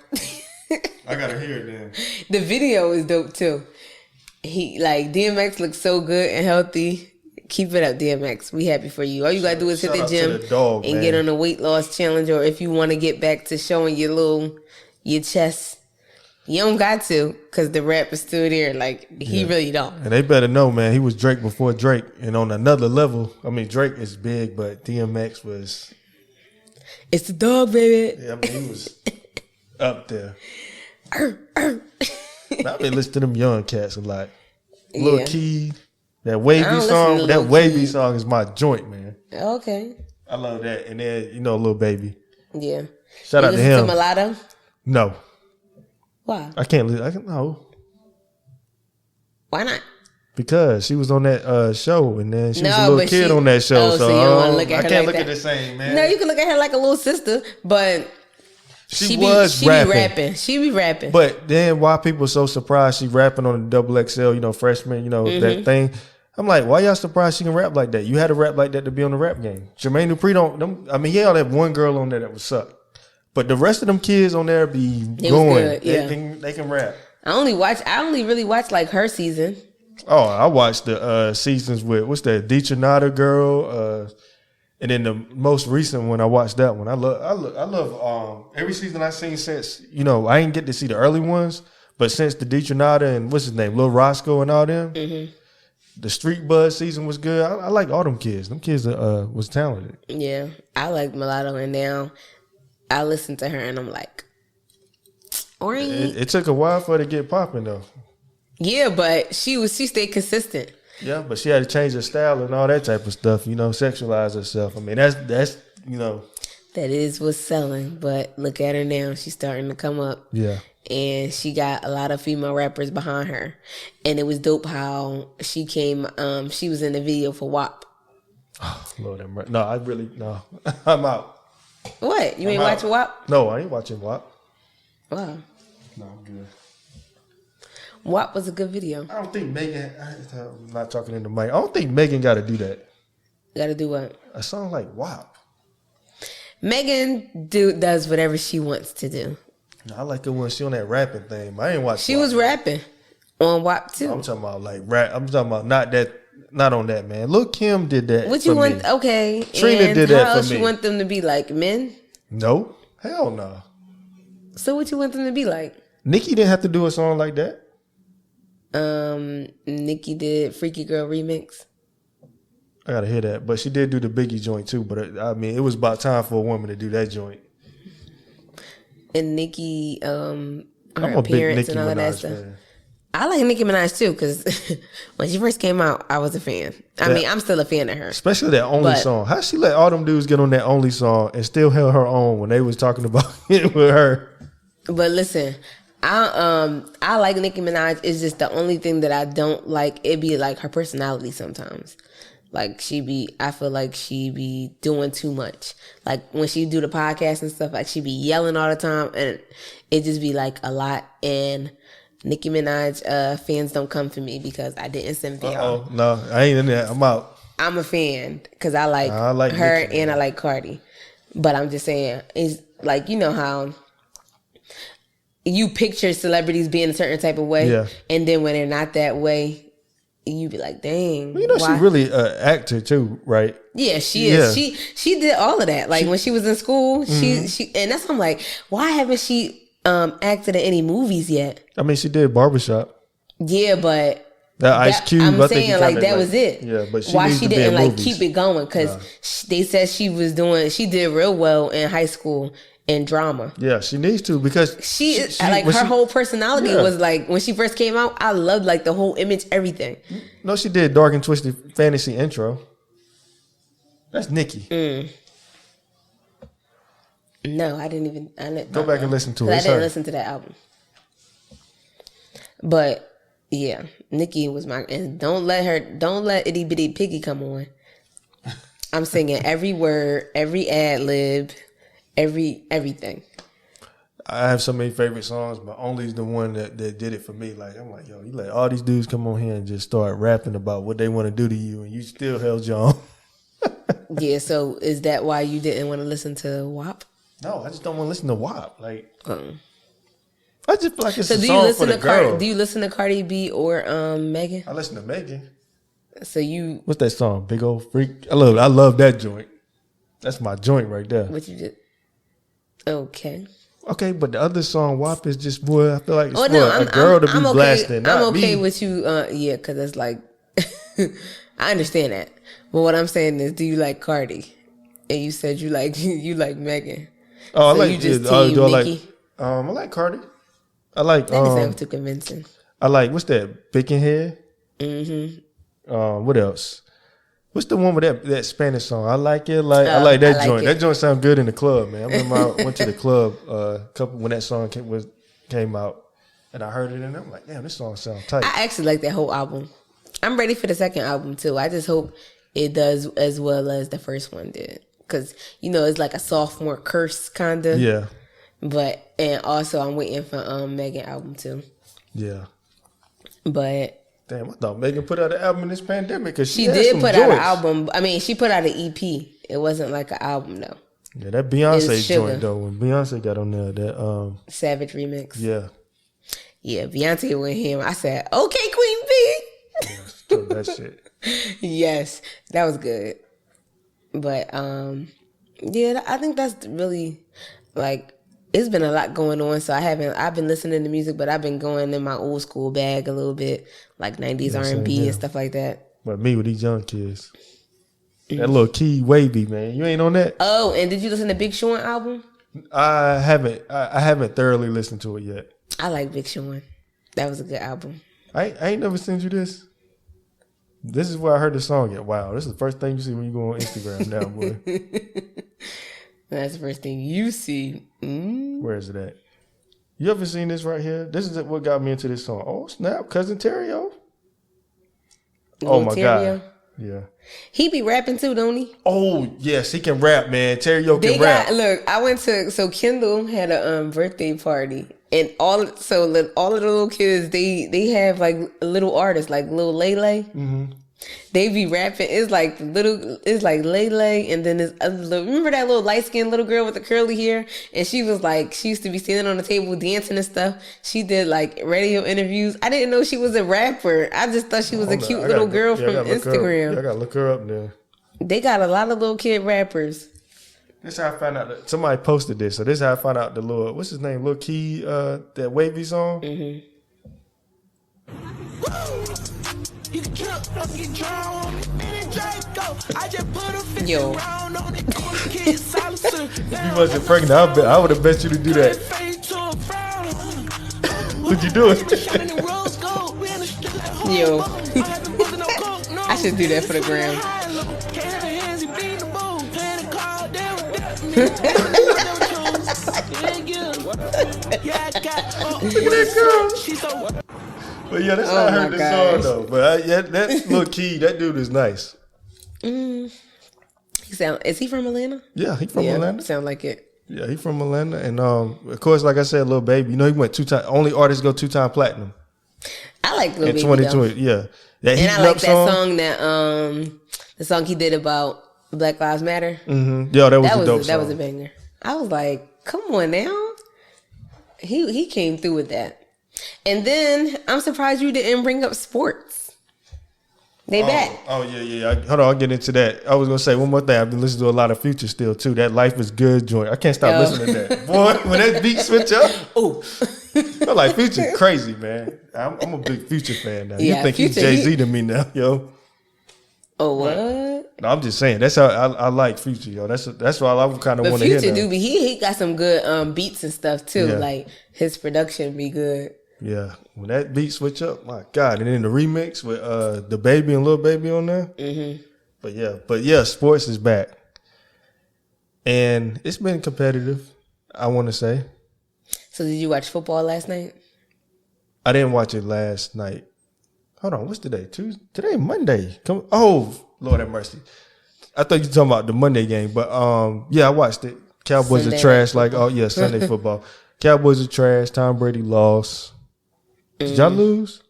I gotta hear it then. The video is dope too. DMX looks so good and healthy. Keep it up, DMX. We happy for you. All you gotta do is hit the gym and get on a weight loss challenge, or if you want to get back to showing your chest, you don't got to, because the rap is still there. He really don't. And they better know, man. He was Drake before Drake, and on another level. I mean, Drake is big, but DMX was. It's the dog, baby. Yeah, I mean, he was up there. I've been listening to them young cats a lot. Lil Key. That wavy song, song is my joint, man. Okay. I love that. And then, Lil Baby. Yeah. Shout out to him. To Mulatto? No. Why? I can't listen. No. Why not? Because she was on that show, and then she was a little kid on that show. So you don't want to look at her I can't like look that. at the same, man. No, you can look at her like a little sister, but she was rapping. She be rapping. But then why people so surprised she rapping on the double XL, freshman, that thing. I'm like, why y'all surprised she can rap like that? You had to rap like that to be on the rap game. Jermaine Dupri he only had one girl on there that would suck. But the rest of them kids on there be going. Yeah. They can rap. I only really watch her season. Oh, I watched the seasons with what's that Deetranada girl, and then the most recent one I watched that one. I love every season I've seen since I didn't get to see the early ones, but since the Deetranada and what's his name Lil Roscoe and all them, the Street Buzz season was good. I like all them kids. Them kids was talented. Yeah, I like Mulatto, and now I listen to her and I'm like, it took a while for her to get popping though. Yeah, but she stayed consistent. Yeah, but she had to change her style and all that type of stuff, sexualize herself. I mean, that's That is what's selling, but look at her now. She's starting to come up. Yeah. And she got a lot of female rappers behind her. And it was dope how she came, she was in the video for WAP. Oh, Lord, no. I'm out. What? You ain't watching WAP? No, I ain't watching WAP. Wow. No, I'm good. WAP was a good video. I don't think Megan, I'm not talking in the mic. I don't think Megan got to do that. Got to do what? A song like WAP. Megan does whatever she wants to do. No, I like it when she on that rapping thing. I ain't watching. She was rapping on WAP too. I'm talking about like rap. I'm talking about not on that, man. Lil' Kim did that. What you want? Me. Okay. Trina and did that how for else me. You want them to be like men? No, hell no. So what you want them to be like? Nicki didn't have to do a song like that. Nicki did Freaky Girl remix. I gotta hear that, but she did do the Biggie joint too. But it was about time for a woman to do that joint. And Nicki, her I'm a big appearance Nicki and all of that Minaj stuff. fan. I like Nicki Minaj too, because when she first came out, I was a fan. I mean, I'm still a fan of her. Especially that Only song. How she let all them dudes get on that Only song and still held her own when they was talking about it with her? But listen, I like Nicki Minaj. It's just the only thing that I don't like. It be like her personality sometimes. Like I feel like she be doing too much. Like when she do the podcast and stuff, like she be yelling all the time, and it just be like a lot. And Nicki Minaj fans don't come for me because I didn't send video. Oh no, I ain't in there. I'm out. I'm a fan because I like her Nicki, and I like Cardi. But I'm just saying, it's like, you know how you picture celebrities being a certain type of way, yeah, and then when they're not that way, you be like, dang. Well, she really an actor too, right? Yeah, she is. Yeah. She did all of that. Like when she was in school, she and that's why I'm like, why haven't she acted in any movies yet? I mean, she did Barbershop. Yeah, but that Ice Cube. I'm saying like that was it. Yeah, but why she didn't like keep it going? Because they said she did real well in high school in drama. Yeah, she needs to, because she her whole personality was like, when she first came out, I loved like the whole image, everything. No, she did Dark and Twisted Fantasy intro. That's Nicki. No, I didn't even. Go back and listen to it. I didn't listen to that album. But Yeah, Nicki was my, and don't let Itty Bitty Piggy come on. I'm singing every word, every ad lib, everything. I have so many favorite songs, but only is the one that did it for me. Like, I'm like, yo, you let all these dudes come on here and just start rapping about what they want to do to you, and you still held your own. Yeah, so is that why you didn't want to listen to WAP? No, I just don't want to listen to WAP. Like, I just feel like it's a do you song listen for the to girl. Do you listen to Cardi B or Megan? I listen to Megan. So you, What's that song? Big Old Freak. I love that joint. That's my joint right there. what you did? Okay. Okay, but the other song, WAP, is just, boy, I feel like it's Oh for no, a girl to be I'm okay. blasting, not I'm okay me. with you. Yeah, because it's like I understand that. But what I'm saying is, do you like Cardi? And you said you like Megan. Oh, So I like you just do I Nicki? I like Cardi. I like That didn't sound too convincing. I like, what's that? Bacon what else? What's the one with that Spanish song? I like it. I like that joint. That joint sound good in the club, man. I remember I went to the club when that song came out, and I heard it, and I'm like, damn, this song sounds tight. I actually like that whole album. I'm ready for the second album too. I just hope it does as well as the first one did, because it's like a sophomore curse kind of. Yeah. But and also I'm waiting for Megan album too. Yeah. But damn, I thought Megan put out an album in this pandemic, because she did put out an album. I mean, she put out an EP. It wasn't like an album though. Yeah, that Beyonce joint though. When Beyonce got on there, that Savage remix. Yeah. Yeah, Beyonce went him. I said, "Okay, Queen B." Yeah, killed that shit. Yes, that was good. But yeah, I think that's really like. It's been a lot going on, so I've been listening to music, but I've been going in my old school bag a little bit, like 90s R&B and stuff like that. But me with these young kids. That little Key Wavy, man. You ain't on that? Oh, and did you listen to Big Sean album? I haven't thoroughly listened to it yet. I like Big Sean. That was a good album. I ain't never sent you this. This is where I heard the song at. Wow, this is the first thing you see when you go on Instagram now, boy. That's the first thing you see. Where is it at? You ever seen this right here? This is what got me into this song. Oh, snap. Cousin Terrio. Oh, my God. Yeah. He be rapping too, don't he? Oh, yes. He can rap, man. Terrio can rap. Look, I went to, so Kendall had a birthday party. And all of the little kids, they have like little artists, like Lil Lele. Mm-hmm. They be rapping. It's like Lele, and then this other remember that little light skinned little girl with the curly hair, and she used to be standing on the table dancing and stuff. She did like radio interviews. I didn't know she was a rapper. I just thought she was a cute little girl from Instagram. I gotta look her up there. They got a lot of little kid rappers. This is how I found out that somebody posted this. So this is how I found out the little, what's his name, Lil Key, that Wavy song. Mm-hmm. Yo. If you wasn't pregnant, I would have bet you to do that. What'd you do it? Yo. I should do that for the gram. But yeah, that's how I heard this song though. But that Lil Key, that dude is nice. Is he from Atlanta? Yeah, he from Atlanta. Sound like it. Yeah, he from Atlanta, and of course, like I said, Lil Baby. You know, he went 2 times. Only artist go 2-time platinum. I like Lil Baby in 2020. Yeah, that and I like that song that the song he did about Black Lives Matter. Mm-hmm. Yeah, that was a dope song. That was a banger. I was like, come on now. He came through with that. And then I'm surprised you didn't bring up sports. They back. Oh yeah. Hold on, I'll get into that. I was gonna say one more thing. I've been listening to a lot of Future still too. That Life Is Good joint. I can't stop listening to that. Boy, when that beat switch up, I'm like, Future crazy, man. I'm a big Future fan now. Yeah, you think Future, he's Jay-Z to me now, yo? Oh, what? No, I'm just saying. That's how I like Future, yo. That's what I kind of want to hear. Future now. he got some good beats and stuff too. Yeah. Like his production be good. Yeah, when that beat switch up, my God, and then the remix with the Baby and Lil Baby on there. Mm-hmm. But yeah, sports is back, and it's been competitive. I want to say. So did you watch football last night? I didn't watch it last night. Hold on, what's today? Tuesday? Today Monday. Oh, Lord have mercy. I thought you were talking about the Monday game, but yeah, I watched it. Cowboys Sunday are trash. Like, oh yeah, Sunday football. Cowboys are trash. Tom Brady lost. Did y'all lose?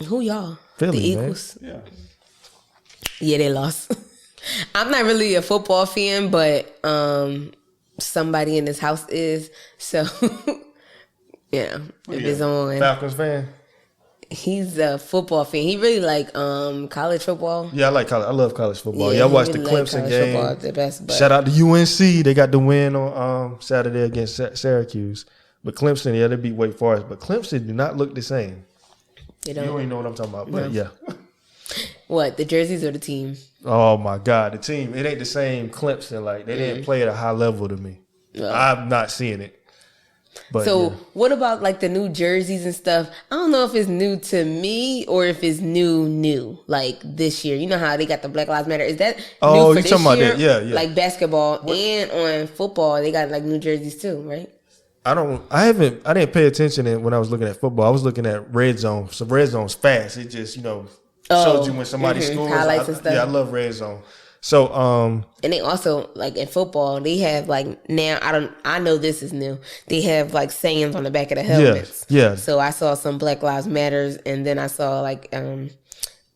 Who y'all? Philly, The Eagles. man. Yeah, they lost. I'm not really a football fan, but somebody in this house is. So, yeah, if it's on. Falcons fan. He's a football fan. He really like college football. Yeah, I like college. I love college football. Yeah, Yeah, I he watched really the like Clemson college game. football, the best, but- Shout out to UNC. They got the win on Saturday against Syracuse. But Clemson, yeah, they beat Wake Forest. But Clemson do not look the same. They You don't. don't even know what I'm talking about. But No. yeah. What, the jerseys or the team? Oh my God, the team. It ain't the same Clemson. Like they didn't play at a high level to me. I'm not seeing it. But So yeah. what about like the new jerseys and stuff? I don't know if it's new to me or if it's new like this year. You know how they got the Black Lives Matter? Is that Oh, new for you this talking about year? that? Yeah, yeah. Like basketball and on football, they got like new jerseys too, right? I didn't pay attention when I was looking at football. I was looking at red zone. So red zone's fast. It just, shows you when somebody scores. Highlights and stuff. Yeah, I love red zone. So And they also like in football, they have like now I know this is new. They have like sayings on the back of the helmets. yeah. So I saw some Black Lives Matters, and then I saw like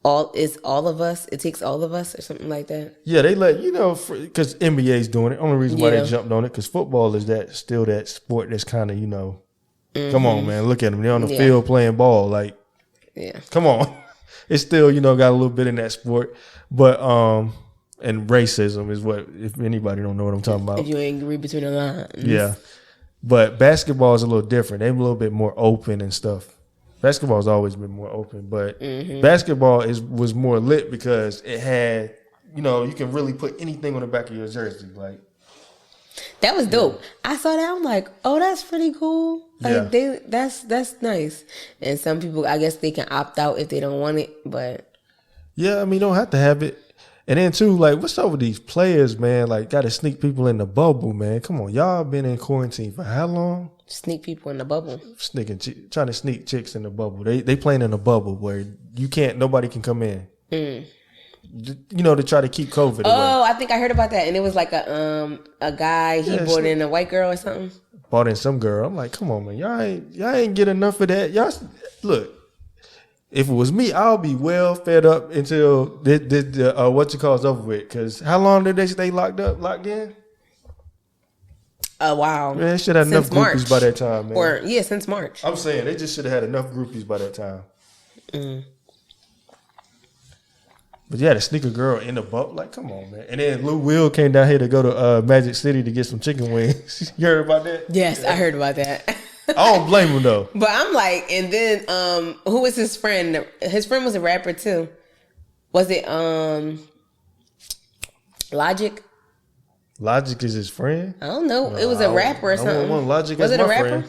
all of us. It takes all of us or something like that. yeah, they let because NBA's doing it. Only reason why Yeah. they jumped on it because football is still that sport that's kind of come on, man, look at them. They're on the Yeah. field playing ball. Like, Yeah. come on, it's still got a little bit in that sport, but and racism is what, if anybody don't know what I'm talking about. If you ain't read between the lines. Yeah. But basketball is a little different. They're a little bit more open and stuff. Basketball's always been more open, but basketball was more lit because it had, you can really put anything on the back of your jersey. Like, That was dope. I saw that. I'm like, oh, that's pretty cool. Like that's nice. And some people, I guess they can opt out if they don't want it, but yeah, I mean, you don't have to have it. And then too, like, what's up with these players, man? Like, got to sneak people in the bubble, man. Come on, y'all been in quarantine for how long? sneak people in the bubble. Trying to sneak chicks in the bubble. They playing in a bubble where nobody can come in. To try to keep COVID away. Oh, I think I heard about that, and it was like a guy he brought in a white girl or something. Bought in some girl. I'm like, come on, man, y'all ain't get enough of that. Y'all look. If it was me, I'll be well fed up until what you call is over with. Because how long did they stay locked in? Wow. Man, they should have enough Since March. groupies by that time, man. Since March. I'm saying they just should have had enough groupies by that time. But yeah, to sneak a girl in the butt, like, come on, man. And then Lou Will came down here to go to Magic City to get some chicken wings. You heard about that? Yes, I heard about that. I don't blame him though. But I'm like, and then who was his friend? His friend was a rapper too. Was it Logic? Logic is his friend? I don't know. It was a rapper or something. Logic Was as it a my rapper? friend.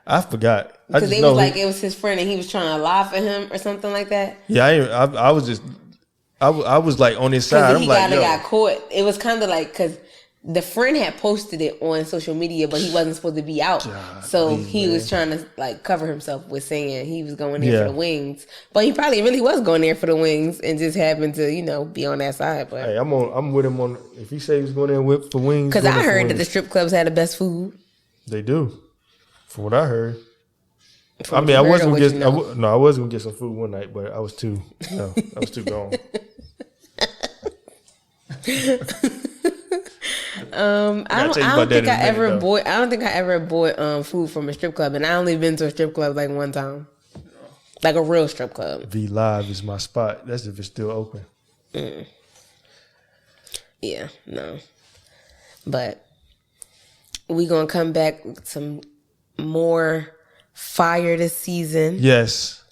I forgot. Because they was like, it was his friend and he was trying to lie for him or something like that. Yeah, I was like on his side. Because I'm he like, got caught. It was kind of like, because the friend had posted it on social media, but he wasn't supposed to be out. So he was trying to like cover himself with saying he was going there for the wings. But he probably really was going there for the wings and just happened to, be on that side. But hey, I'm with him on, if he say he was going there for wings. because I heard that the strip clubs had the best food. They do. From what I heard. From I what mean, you I was heard or gonna what get. you know? I was gonna get some food one night, but I was too gone. I don't think I ever bought food from a strip club, and I only been to a strip club like one time, like a real strip club. V Live is my spot. That's if it's still open. Yeah, no, but we gonna come back with some more fire this season. Yes,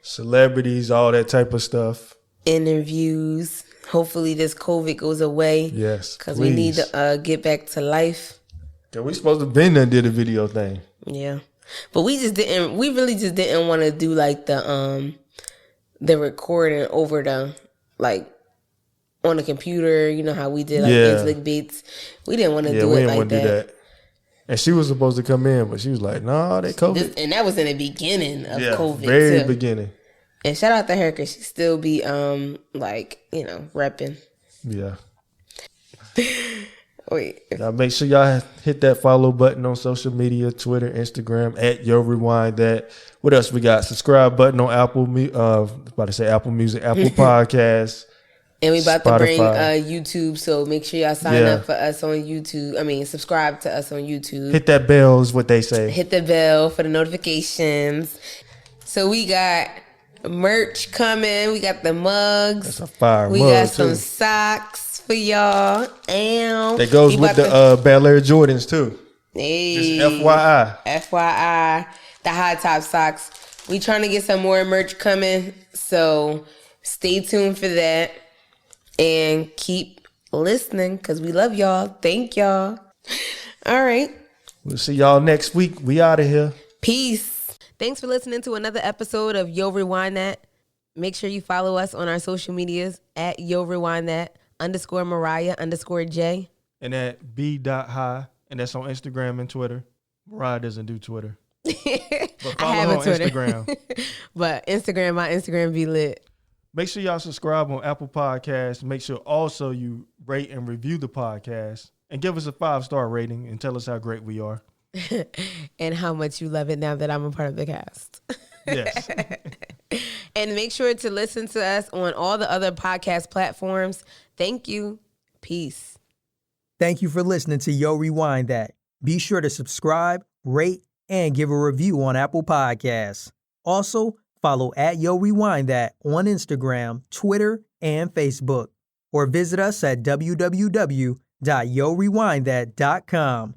celebrities, all that type of stuff. Interviews. Hopefully this COVID goes away. Yes, because we need to get back to life. Yeah, we supposed to been done did a video thing. Yeah, but we really just didn't want to do like the recording over the like on the computer. You know how we did like Inslick Beats. We didn't want to do it like that. And she was supposed to come in, but she was like, "No, they COVID." And that was in the beginning of COVID. Very too. beginning. And shout out to her because she still be repping. Yeah. Wait. Now make sure y'all hit that follow button on social media, Twitter, Instagram, at Yo Rewind That. What else we got? Subscribe button on Apple Music, Apple Podcasts. And we about Spotify. to bring YouTube, so make sure y'all sign up for us on YouTube. Subscribe to us on YouTube. Hit that bell is what they say. Hit the bell for the notifications. So we got merch coming. We got the mugs. That's a fire We mug, got some too. socks for y'all. And that goes with the Bel Air Jordans too. Hey, just FYI. FYI, the high top socks. We trying to get some more merch coming, so stay tuned for that and keep listening because we love y'all. Thank y'all. All right. We'll see y'all next week. We out of here. Peace. Thanks for listening to another episode of Yo Rewind That. Make sure you follow us on our social medias at Yo Rewind That _Mariah_J. And at B.High. And that's on Instagram and Twitter. Mariah doesn't do Twitter. But follow her on Twitter. Instagram. But my Instagram be lit. Make sure y'all subscribe on Apple Podcasts. Make sure also you rate and review the podcast. And give us a 5-star rating and tell us how great we are. And how much you love it now that I'm a part of the cast. Yes. And make sure to listen to us on all the other podcast platforms. Thank you. Peace. Thank you for listening to Yo Rewind That. Be sure to subscribe, rate, and give a review on Apple Podcasts. Also, follow at Yo Rewind That on Instagram, Twitter, and Facebook. Or visit us at www.yorewindthat.com.